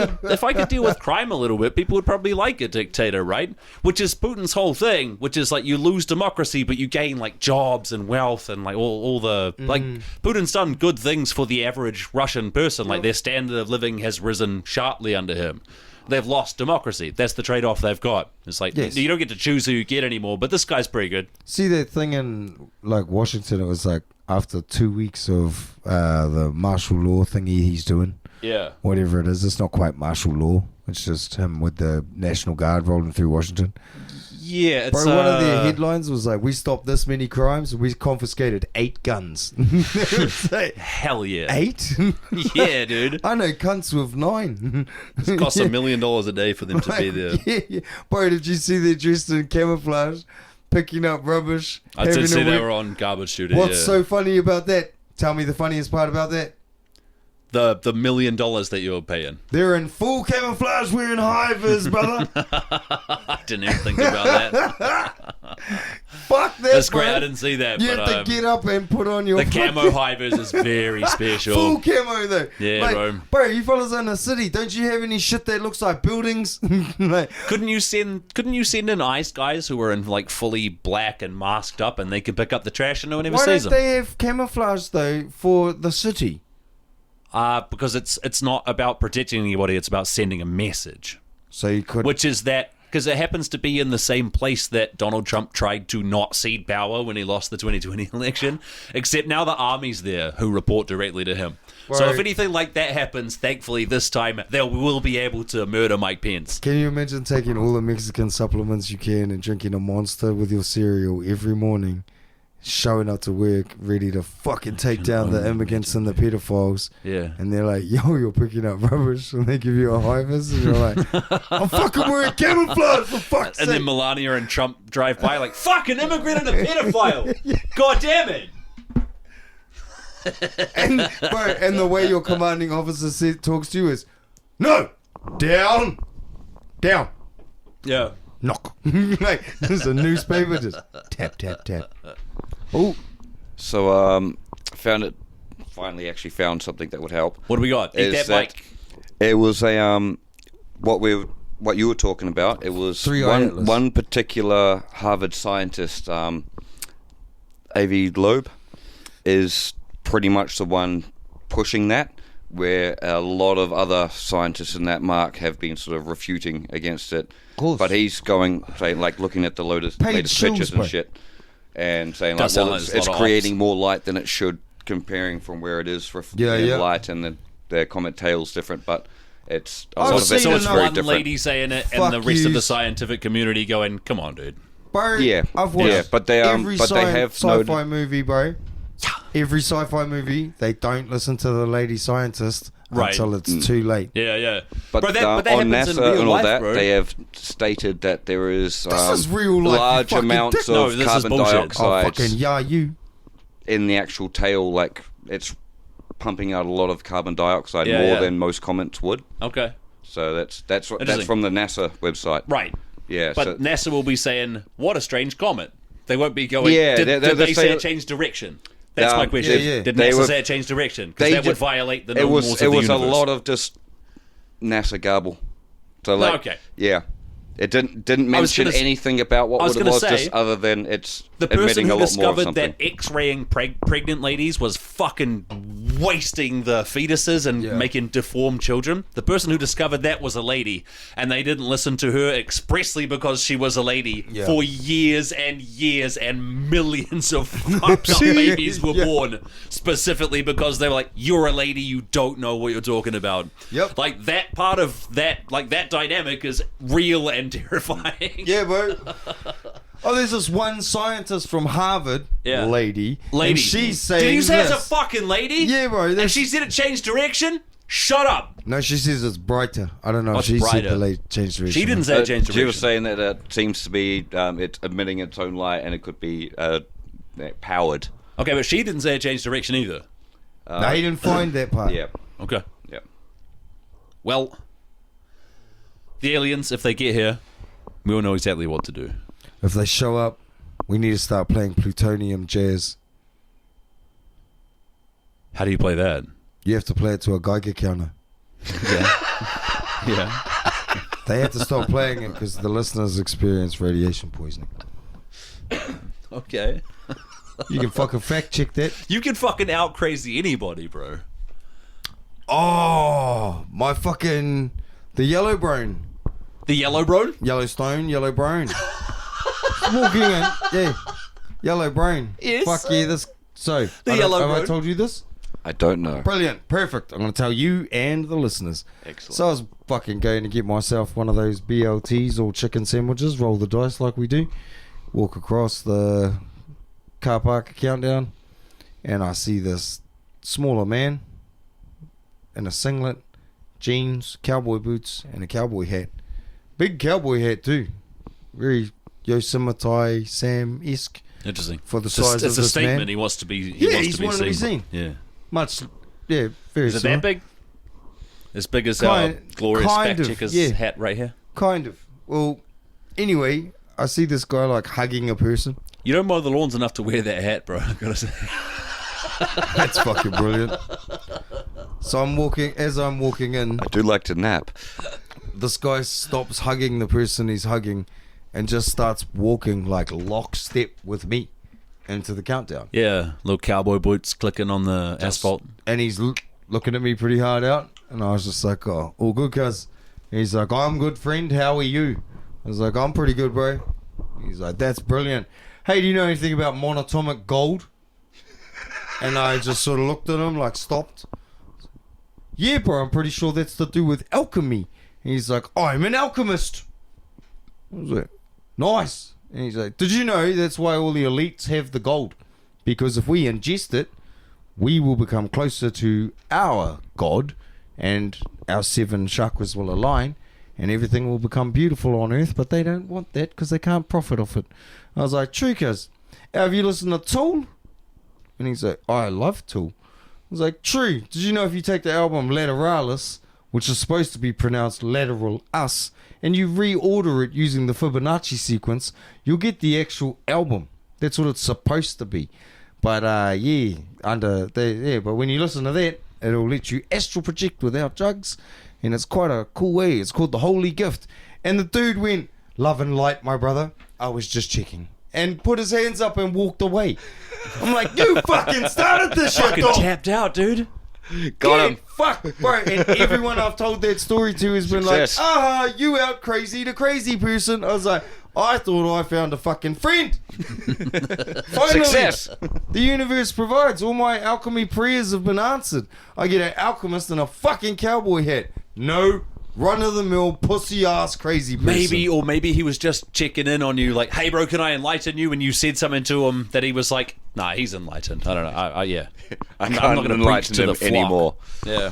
could deal with crime a little bit, people would probably like a dictator, right? Which is Putin's whole thing, which is like you lose democracy, but you gain like jobs and wealth and like all the like Putin's done good things for the average Russian person. Like their standard of living has risen sharply under him. They've lost democracy. That's the trade-off they've got. It's like you don't get to choose who you get anymore, but this guy's pretty good. See that thing in like Washington? It was like after 2 weeks of the martial law thingy he's doing. Yeah. Whatever it is, it's not quite martial law. It's just him with the National Guard rolling through Washington. Yeah, it's Bro, one of their headlines was like, we stopped this many crimes, we confiscated 8 guns. Like, hell yeah. 8? Yeah, dude. I know cunts with 9. It costs $1 million a day for them to be there. Yeah. Bro, did you see they're dressed in camouflage, picking up rubbish? I did see they week? were on garbage shooter. What's yeah. so funny about that? Tell me the funniest part about that. The $1 million that you're paying. They're in full camouflage wearing hivers, brother. I didn't even think about that. Fuck that, That's bro. great. I didn't see that. You but, have to get up and put on your the camo hivers is very special. full camo though. Yeah, like, bro. You fellas in the city, don't you have any shit that looks like buildings? Like, Couldn't you send in ice guys who were in like fully black and masked up, and they could pick up the trash and no one ever why sees don't them? they have camouflage though for the city? Because it's not about protecting anybody; it's about sending a message. So you could. Which is that because it happens to be in the same place that Donald Trump tried to not cede power when he lost the 2020 election, except now the army's there who report directly to him. So if anything like that happens, thankfully this time they will be able to murder Mike Pence. Can you imagine taking all the Mexican supplements you can and drinking a Monster with your cereal every morning, showing up to work ready to fucking take down the immigrants and the pedophiles? Yeah. And they're like, yo, you're picking up rubbish, and they give you a hivers, and you're like, I'm fucking wearing camouflage for fuck's sake. And then Melania and Trump drive by like, fuck, an immigrant and a pedophile. God damn it. and the way your commanding officer talks to you is, no, down, Yeah. knock. Like, there's a newspaper, just tap, tap, tap. Oh, So finally actually found something that would help. What do we got? Eat that mic. It was a what you were talking about. It was one particular Harvard scientist, A.V. Loeb, is pretty much the one pushing that, where a lot of other scientists in that mark have been sort of refuting against it. But he's saying like looking at the latest pictures and shit, and saying like, well, it's creating more light than it should, comparing from where it is light, and the comet tail's different, but it's a lot of it. So it's very one different. lady saying it, and the rest of the scientific community going, "Come on, dude." bro, Yeah, I've watched but they every have sci-fi movie, bro. Every sci-fi movie, they don't listen to the lady scientist until it's too late. Yeah. But, that on happens in NASA real and all life, that, bro. they have stated that there is, This is real life, large you fucking amounts dick. of this is carbon bullshit. Oh, dioxide fucking yeah, you. in the actual tail. Like, it's pumping out a lot of carbon dioxide, Yeah, more yeah. than most comets would. Okay. So that's from Interesting. the NASA website. Right. Yeah. But so, NASA will be saying, "What a strange comet." They won't be going, Yeah, did they're they say saying- it changed direction? That's my question. yeah. Did They NASA were- say it changed direction? Because they that would ju- violate the it known was laws it of the was a universe. lot of just NASA garble. So like, Okay. yeah. It didn't I was mention gonna s- anything about what I was it gonna was, say, just other than it's The person admitting who a lot more of discovered something. that X-raying pregnant ladies was fucking wasting the fetuses and making deformed children. The person who discovered that was a lady, and they didn't listen to her expressly because she was a lady for years and years, and millions of fucked up babies were born specifically because they were like, "You're a lady, you don't know what you're talking about." Yep. Like that part of that, like that dynamic is real and terrifying. Yeah, bro. Oh, there's this one scientist from Harvard, lady. And she's saying Did you say this. it's a fucking lady? Yeah, bro. And she said it changed direction? Shut up. No, she says it's brighter. I don't know. What's She said brighter? the lady changed direction. She didn't say it changed She direction. was saying that it seems to be it's emitting its own light, and it could be powered. Okay, but she didn't say it changed direction either. No, he didn't find that part. Yeah, Okay. yeah. Well, the aliens, if they get here, we all know exactly what to do. If they show up, we need to start playing plutonium jazz. How do you play that? You have to play it to a Geiger counter. Yeah. They have to stop playing it because the listeners experience radiation poisoning. Okay. You can fucking fact check that. You can fucking out crazy anybody, bro. Oh, my fucking... The yellow brown. The yellow bro? Yellowstone, yellow brown. Walking in, yeah. Yellow brown. Yes. Fuck yeah, this... So, The yellow have I brown. told you this? I don't know. Brilliant. Perfect. I'm going to tell you and the listeners. Excellent. So I was fucking going to get myself one of those BLTs or chicken sandwiches, roll the dice like we do, walk across the car park countdown, and I see this smaller man in a singlet, jeans, cowboy boots, and a cowboy hat. Big cowboy hat too. Very Yosemite Sam-esque. Interesting. For the size of it's a this statement. man. He wants to be. He's wanting to be seen. Yeah. Much, yeah, very Is it similar. that big? As big as Kind- our glorious kind fact of, checker's yeah. hat right here. Kind of. Well, anyway, I see this guy like hugging a person. You don't mow the lawns enough to wear that hat, bro. I gotta say. That's fucking brilliant. So as I'm walking in, I do like to nap. this guy stops hugging the person he's hugging and just starts walking like lockstep with me into the countdown. Yeah, little cowboy boots clicking on the asphalt. And he's looking at me pretty hard out. And I was just like, oh, all good, cuz. He's like, I'm good, friend. How are you? I was like, I'm pretty good, bro. He's like, that's brilliant. Hey, do you know anything about monatomic gold? And I just sort of looked at him, like, stopped. Yeah, bro, I'm pretty sure that's to do with alchemy. And he's like, I'm an alchemist. I was like, nice. And he's like, did you know that's why all the elites have the gold? Because if we ingest it, we will become closer to our God, and our 7 chakras will align, and everything will become beautiful on earth, but they don't want that because they can't profit off it. I was like, true, cuz. Have you listened to Tool? And he's like, I love Tool. I was like, true. Did you know if you take the album Lateralis, which is supposed to be pronounced Lateral Us, and you reorder it using the Fibonacci sequence, you'll get the actual album. That's what it's supposed to be. But but when you listen to that, it'll let you astral project without drugs, and it's quite a cool way. It's called the Holy Gift. And the dude went, love and light, my brother. I was just checking. And put his hands up and walked away. I'm like, you fucking started this shit, Fucking dog. tapped out, dude. Got him. Fuck, bro. And everyone I've told that story to has been Success. like, you out crazy, the crazy person. I was like, I thought I found a fucking friend. Finally, Success. the universe provides. All my alchemy prayers have been answered. I get an alchemist and a fucking cowboy hat. No run-of-the-mill, pussy-ass crazy person. Maybe he was just checking in on you, like, hey, bro, can I enlighten you? And you said something to him that he was like, nah, he's enlightened. I don't know. Yeah. I'm not not gonna going to preach enlighten to him the flock. anymore. Yeah.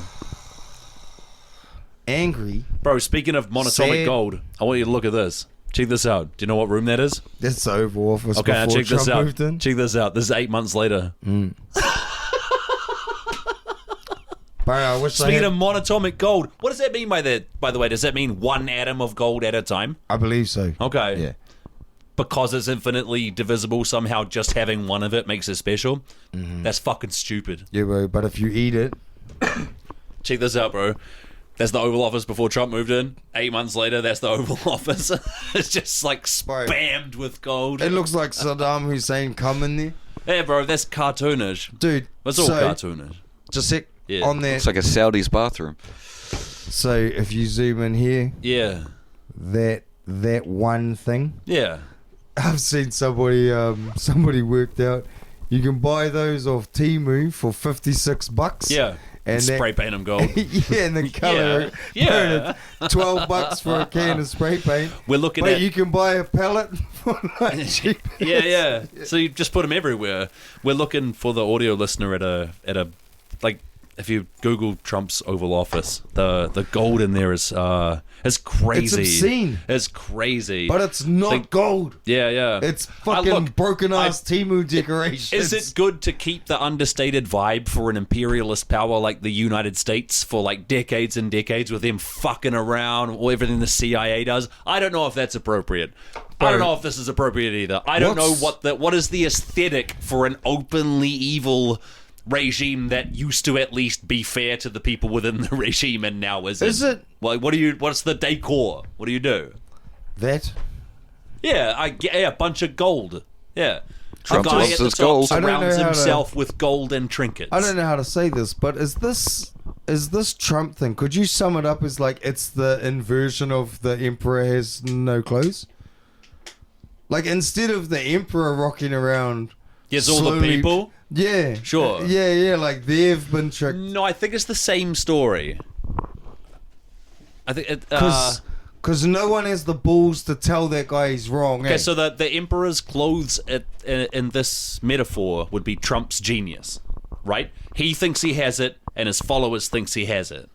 Angry. Bro, speaking of monatomic Sad. gold, I want you to look at this. Check this out. Do you know what room that is? That's the Oval Office Okay, now before check this Trump out. moved in. Check this out. This is 8 months later. Bro, I wish they Speaking had, of monatomic gold, what does that mean by that? By the way, does that mean one atom of gold at a time? I believe so. Okay. Yeah. Because it's infinitely divisible, somehow just having one of it makes it special? That's fucking stupid. Yeah, bro, but if you eat it, Check this out, bro. That's the Oval Office before Trump moved in. 8 months later, that's the Oval Office. It's just like spammed with gold. it looks like Saddam Hussein come in there. Yeah, bro, that's cartoonish. Dude, It's all so, cartoonish. just sec, Yeah. on that. It's like a Saudi's bathroom. So if you zoom in here, Yeah. that one thing, Yeah. I've seen somebody worked out. You can buy those off Temu for $56. Yeah. And that- spray paint them gold. yeah, and the color. Yeah. $12 for a can of spray paint. We're looking But at... you can buy a pallet for like cheap. Yeah. So you just put them everywhere. We're looking for the audio listener at a like, if you Google Trump's Oval Office, the gold in there is crazy. It's obscene. It's crazy. But it's not Like- gold. yeah. It's fucking look, broken ass Temu decorations. Is it good to keep the understated vibe for an imperialist power like the United States for like decades and decades with them fucking around, or everything the CIA does? I don't know if that's appropriate. I don't know if this is appropriate either. I don't know what is the aesthetic for an openly evil regime that used to at least be fair to the people within the regime and now isn't. Is it? Like, what's the decor? What do you do? That? Yeah, a bunch of gold. Yeah. Trump a guy loves at the his top gold. I don't know surrounds how to- himself with gold and trinkets. I don't know how to say this, but is this Trump thing? Could you sum it up as like it's the inversion of the emperor has no clothes? Like instead of the emperor rocking around, Yes, all the slowly people. Yeah. Sure. Yeah, like they've been tricked. No, I think it's the same story. I think it. Because no one has the balls to tell that guy he's wrong. Okay, so the emperor's clothes in this metaphor would be Trump's genius, right? He thinks he has it, and his followers thinks he has it,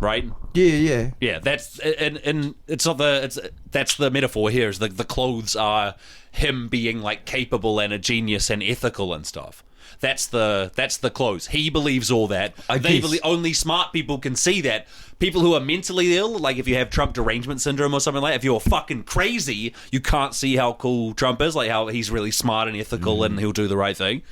right? Yeah. That's and it's not that's the metaphor here. Is the clothes are him being like capable and a genius and ethical and stuff. That's the clothes. He believes all that. Only smart people can see that. People who are mentally ill, like if you have Trump derangement syndrome or something like that, if you're fucking crazy, you can't see how cool Trump is, like how he's really smart and ethical and he'll do the right thing.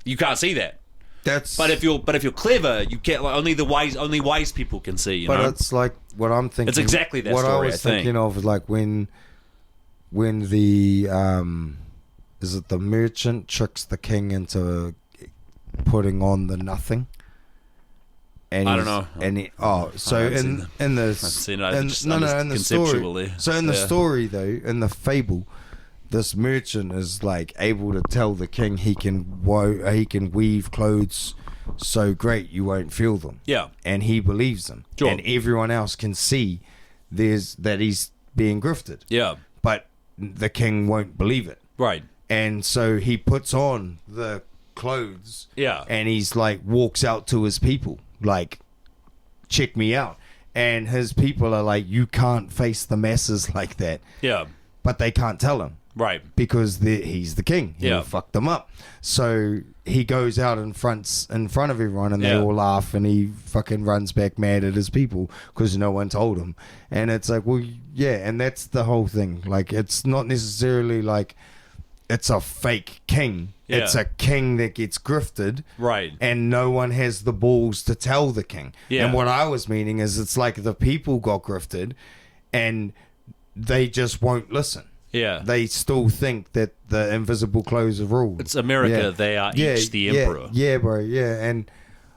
You can't see that. But if you're clever, you get like only wise people can see. You know? It's like what I'm thinking. It's exactly that what story. What I was thinking of is like when the is it the merchant tricks the king into putting on the nothing. And I don't know. And in the story. So in the story though, in the fable, this merchant is like able to tell the king he can weave clothes so great you won't feel them. Yeah. And he believes them. Sure. And everyone else can see that he's being grifted. Yeah. But the king won't believe it. Right. And so he puts on the clothes. Yeah. And he's like walks out to his people like, check me out. And his people are like, you can't face the masses like that. Yeah. But they can't tell him. Right. Because he's the king. He'll fuck them up. So he goes out in front of everyone and they all laugh and he fucking runs back mad at his people because no one told him. And it's like, well, yeah. And that's the whole thing. Like, it's not necessarily like it's a fake king. Yeah. It's a king that gets grifted. Right. And no one has the balls to tell the king. Yeah. And what I was meaning is it's like the people got grifted and they just won't listen. Yeah. They still think that the invisible clothes have ruled. It's America. Yeah. They are each the emperor. Yeah, bro. Yeah. And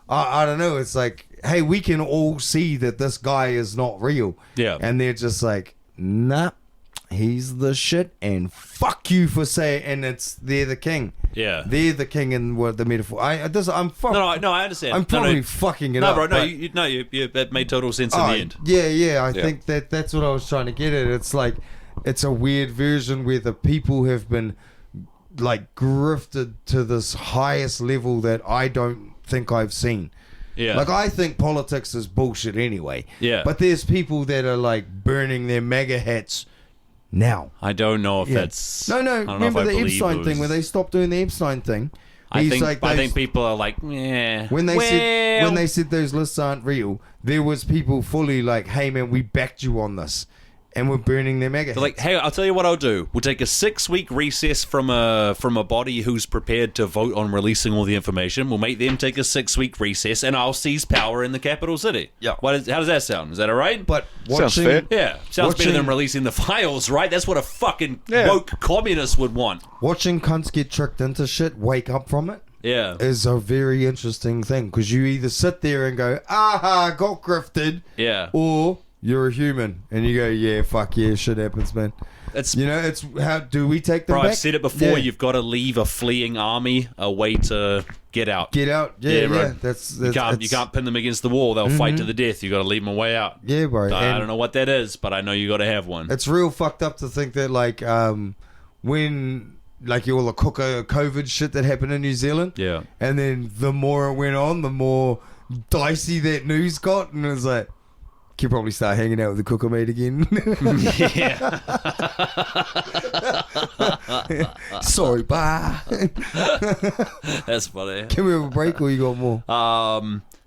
I don't know. It's like, hey, we can all see that this guy is not real. Yeah. And they're just like, nah. He's the shit, and fuck you for saying. And they're the king. Yeah, they're the king in what the metaphor. I'm fucking. No, I understand. I'm probably fucking it up. No, bro, it made total sense in the end. Yeah. I think that's what I was trying to get at. It's like it's a weird version where the people have been like grifted to this highest level that I don't think I've seen. Yeah. Like, I think politics is bullshit anyway. Yeah. But there's people that are like burning their MAGA hats. Now I don't know if that's no. Remember the Epstein thing when they stopped doing the Epstein thing? I think people are like, yeah. When they said those lists aren't real, there was people fully like, hey man, we backed you on this, and we're burning their mega. Like, hey, I'll tell you what I'll do. We'll take a 6-week recess from a body who's prepared to vote on releasing all the information. We'll make them take a 6-week recess, and I'll seize power in the capital city. Yeah. How does that sound? Is that all right? But sounds fair. Yeah, sounds better than releasing the files, right? That's what a fucking woke communist would want. Watching cunts get tricked into shit, wake up from it. Yeah, is a very interesting thing because you either sit there and go, aha, got grifted. Yeah. Or you're a human and you go, yeah, fuck yeah, shit happens, man. It's how do we take them back? I've said it before. Yeah. You've got to leave a fleeing army a way to get out. Get out, yeah. That's you can't pin them against the wall. They'll fight to the death. You got to leave them a way out. Yeah, bro. I don't know what that is, but I know you got to have one. It's real fucked up to think that like when like all the COVID shit that happened in New Zealand. Yeah. And then the more it went on, the more dicey that news got, and it was like, you probably start hanging out with the cooker mate again. Yeah. Sorry, bye. That's funny. Can we have a break or you got more?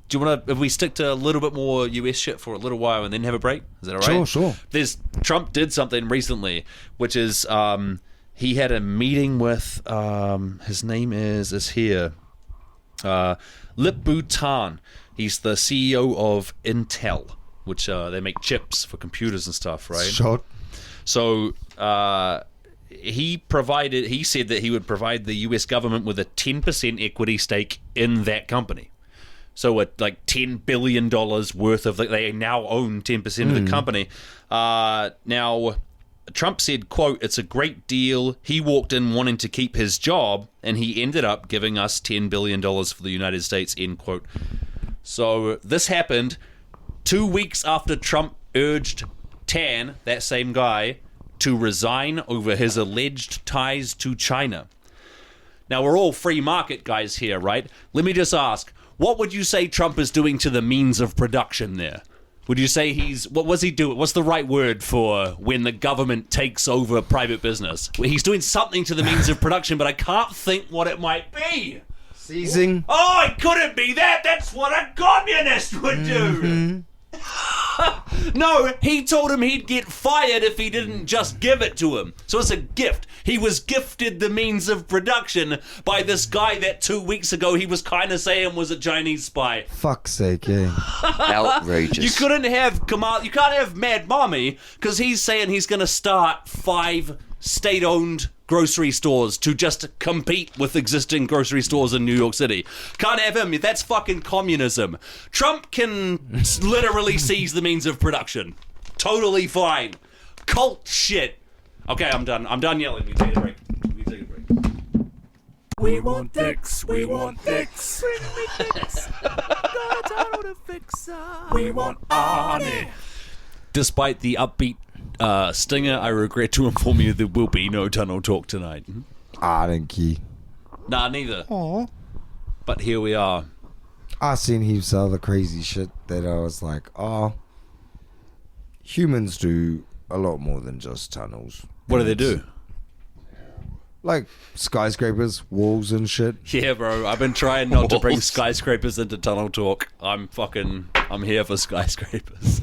Do you want to, if we stick to a little bit more US shit for a little while and then have a break? Is that all right? Sure. Trump did something recently, which is he had a meeting with his name is here, Lip-Bu-Tan. He's the CEO of Intel, which they make chips for computers and stuff, right? Sure. So he said that he would provide the US government with a 10% equity stake in that company. So at like $10 billion worth of, they now own 10% of the company. Now, Trump said, quote, "It's a great deal. He walked in wanting to keep his job, and he ended up giving us $10 billion for the United States," end quote. So this happened 2 weeks after Trump urged Tan, that same guy, to resign over his alleged ties to China. Now, we're all free market guys here, right? Let me just ask, what would you say Trump is doing to the means of production there? Would you say what was he doing? What's the right word for when the government takes over private business? Well, he's doing something to the means of production, but I can't think what it might be. Seizing. Oh, it couldn't be that. That's what a communist would do. No, he told him he'd get fired if he didn't just give it to him. So it's a gift. He was gifted the means of production by this guy that 2 weeks ago he was kind of saying was a Chinese spy. Fuck's sake, yeah. Outrageous. You couldn't have Kamal. You can't have Mad Mommy because he's saying he's going to start 5 state-owned grocery stores to just compete with existing grocery stores in New York City. Can't have him. That's fucking communism. Trump can literally seize the means of production. Totally fine. Cult shit. Okay, I'm done. I'm done yelling. We take a break. We want dicks, we want dicks. Bring me dicks. Got a tunnel to fix up. We want Arnie. Despite the upbeat stinger, I regret to inform you there will be no tunnel talk tonight. I didn't key. Nah, neither. Aw. But here we are. I seen heaps of other crazy shit that I was like, oh, humans do a lot more than just tunnels. What do they do? Like skyscrapers, walls and shit. Yeah, bro. I've been trying not to bring skyscrapers into tunnel talk. I'm here for skyscrapers.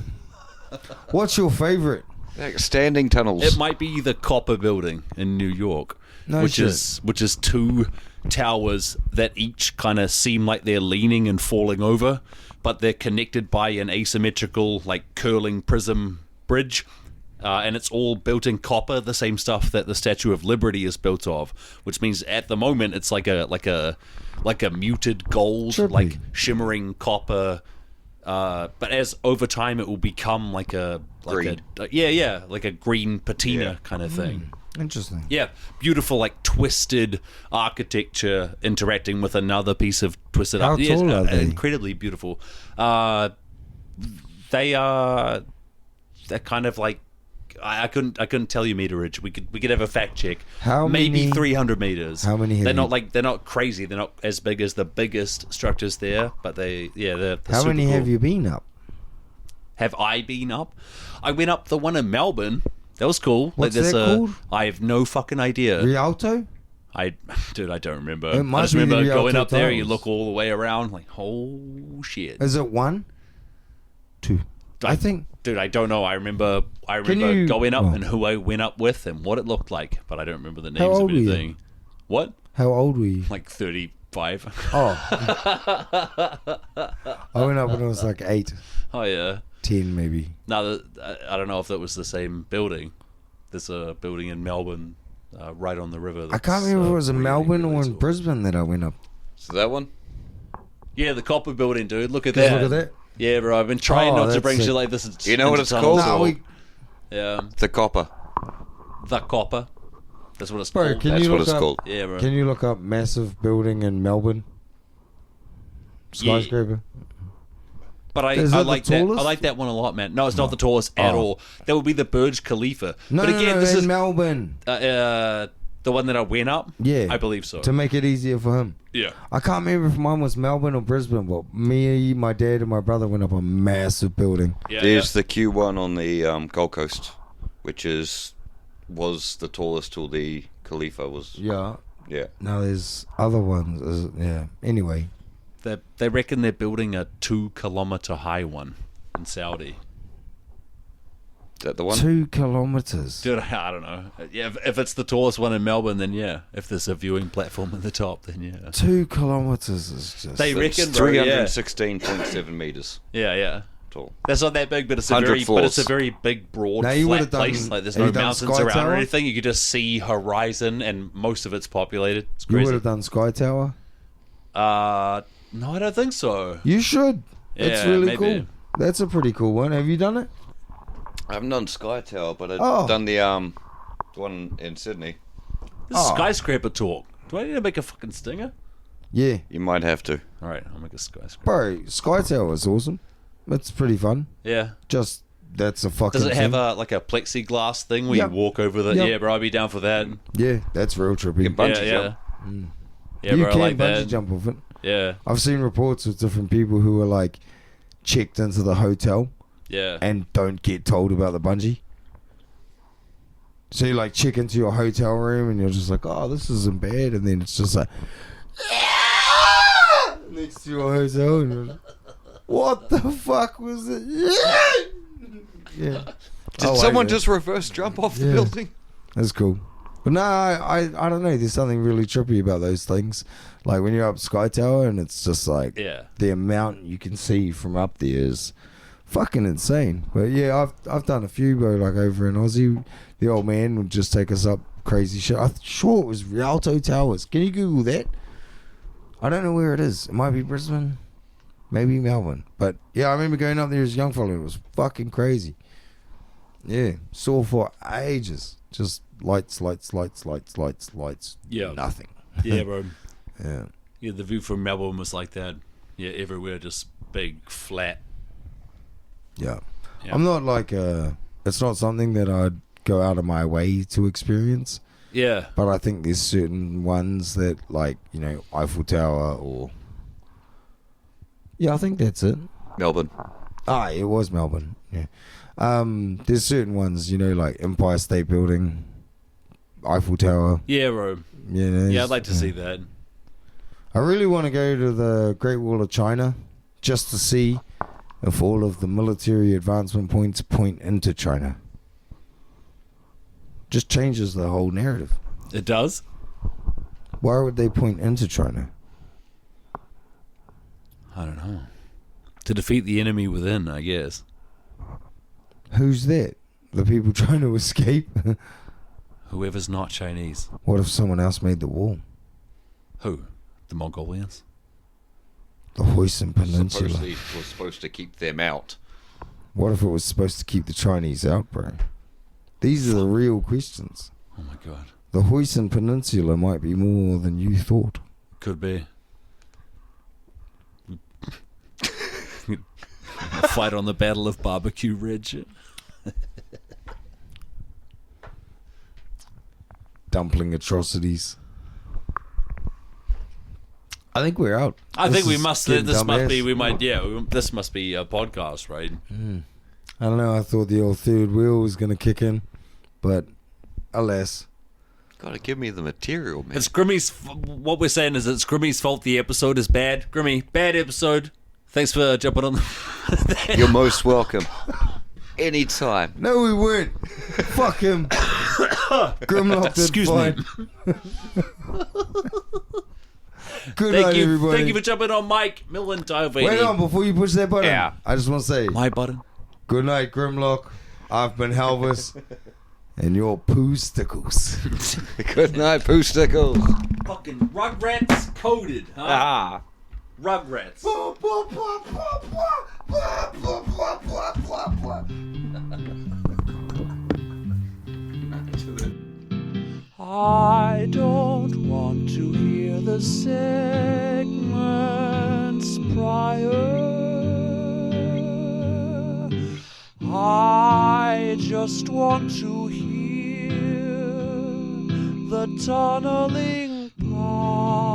What's your favorite? Like standing tunnels. It might be the Copper Building in New York, which is 2 towers that each kind of seem like they're leaning and falling over, but they're connected by an asymmetrical, like curling prism bridge. And it's all built in copper, the same stuff that the Statue of Liberty is built of, which means at the moment it's like a muted gold, like shimmering copper. But as over time it will become like a green patina kind of thing. Interesting. Yeah, beautiful, like twisted architecture interacting with another piece of twisted. How tall are they? Incredibly beautiful. They're kind of like. I couldn't tell you meterage. We could have a fact check. Maybe 300 meters. How many? They're not crazy. They're not as big as the biggest structures there, but they're How many cool. have you been up? Have I been up? I went up the one in Melbourne. That was cool. What's that called? I have no fucking idea. Rialto? I don't remember. It might I just be the remember Rialto going up there. Towers. You look all the way around, like, oh shit. Is it 1? 2? I think. Dude, I don't know. I remember you- going up oh. and who I went up with and what it looked like, but I don't remember the How names of old were you? anything. What? How old were you? Like 35. Oh. I went up when I was like 8, Oh yeah. 10 maybe. No, I don't know if that was the same building. There's a building in Melbourne, right on the river. I can't remember if it was in really, Melbourne really or in tall. Brisbane that I went up. So that one? Yeah, the Copper Building, dude. Look at Just that. look at that. Yeah, bro. I've been trying Oh, not to that's bring sick. shit like this. You know what into it's tunnel called? talk. Yeah, The copper. the Copper. That's what it's Bro, called. can That's you what look it's up, called. Yeah, bro. Can you look up massive building in Melbourne? Skyscraper? But I Is it the like that. I tallest? like that one a lot, man. No, it's not the tallest at Oh. all. That would be the Burj Khalifa. No, but again, no, this in is Melbourne. The one that I went up. Yeah. I believe so. To make it easier for him. Yeah. I can't remember if mine was Melbourne or Brisbane, but me, my dad, and my brother went up a massive building. Yeah. There's the Q1 on the Gold Coast, which was the tallest till the Khalifa was. Yeah. Yeah. No, there's other ones. Yeah. Anyway. They reckon they're building a 2-kilometer high one in Saudi. Is that the one? 2 kilometers. Dude, I don't know. Yeah, if it's the tallest one in Melbourne, then yeah. If there's a viewing platform at the top, then yeah. 2 kilometers is just. They It's reckon, bro, yeah. 316.7 meters Yeah. tall. That's not that big, but it's 100 floors. a very big, broad, Now, you flat would've done- place. Like there's have no you done mountains Sky around or Tower? anything. You could just see horizon, and most of it's populated. It's You would crazy. have done Sky Tower? No, I don't think so. You should. It's Yeah, really maybe. cool. That's a pretty cool one. Have you done it? I haven't done Sky Tower, but I've Oh. done the one in Sydney. This is skyscraper talk. Do I need to make a fucking stinger? Yeah. You might have to. All right, I'll make a skyscraper. Bro, Sky Tower is awesome. It's pretty fun. Yeah. Just, that's a fucking Does it have thing. a like a plexiglass thing where Yep. you walk over the? Yep. Yeah, bro, I'd be down for that. Yeah, that's real trippy. You can bungee yeah, jump. yeah, you bro, I can like bungee that. jump off it. Yeah, I've seen reports of different people who are like checked into the hotel yeah. and don't get told about the bungee. So you like check into your hotel room and you're just like, oh, this isn't bad, and then it's just like next to your hotel, and you're like, what the fuck was it? Yeah. Did someone just reverse jump off the Yeah. building? That's cool. But no, I don't know. There's something really trippy about those things. Like when you're up Sky Tower and it's just like Yeah. the amount you can see from up there is fucking insane. But yeah, I've done a few, bro. Like over in Aussie, the old man would just take us up crazy shit. I'm sure it was Rialto Towers. Can you Google that? I don't know where it is. It might be Brisbane, maybe Melbourne. But yeah, I remember going up there as a young fella. It was fucking crazy. Yeah, saw for ages. Just lights. Yeah. Nothing. Yeah, bro. Yeah. Yeah, the view from Melbourne was like that. Yeah, everywhere just big, flat. Yeah. Yeah. I'm not like it's not something that I'd go out of my way to experience, Yeah. but I think there's certain ones that, like, you know, Eiffel Tower, or yeah, I think that's it. Melbourne. It was Melbourne. Yeah. There's certain ones, you know, like Empire State Building, Eiffel Tower. Yeah, bro. You know, Yeah, I'd like to see that. I really want to go to the Great Wall of China just to see if all of the military advancement points point into China. Just changes the whole narrative. It does? Why would they point into China? I don't know. To defeat the enemy within, I guess. Who's that? The people trying to escape? Whoever's not Chinese. What if someone else made the wall? Who? The Mongolians? The Huisin Peninsula. Supposedly was supposed to keep them out. What if it was supposed to keep the Chinese out, bro? These are the real questions. Oh my god. The Huisin Peninsula might be more than you thought. Could be. A fight on the Battle of Barbecue Ridge. Dumpling atrocities. I think we're out. I think we is must. getting This must be. dumbass. We might. Yeah. This must be a podcast, right? I don't know. I thought the old third wheel was going to kick in, but alas. Gotta give me the material, man. It's Grimmy's. What we're saying is it's Grimmy's fault. The episode is bad. Grimmy, bad episode. Thanks for jumping on. You're most welcome. Anytime. No, we weren't. Fuck him. Grimlock did Excuse fine. me. Good Thank night, you. everybody. Thank you for jumping on, Mike Millen Diovini. Wait on before you push that button. Yeah. I just want to say, My button. good night, Grimlock. I've been Helvis, and your poo stickles. Good night, Pooh Stickles. Fucking Rugrats coded, huh? Ah. Rugrats. I don't want to hear the segments prior. I just want to hear the tunneling part.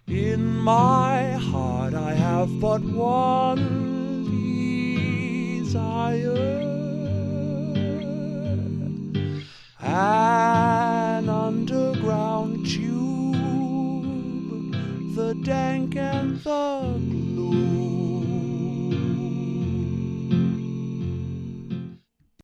In my heart I have but one desire. An underground tube, the dank and the glue.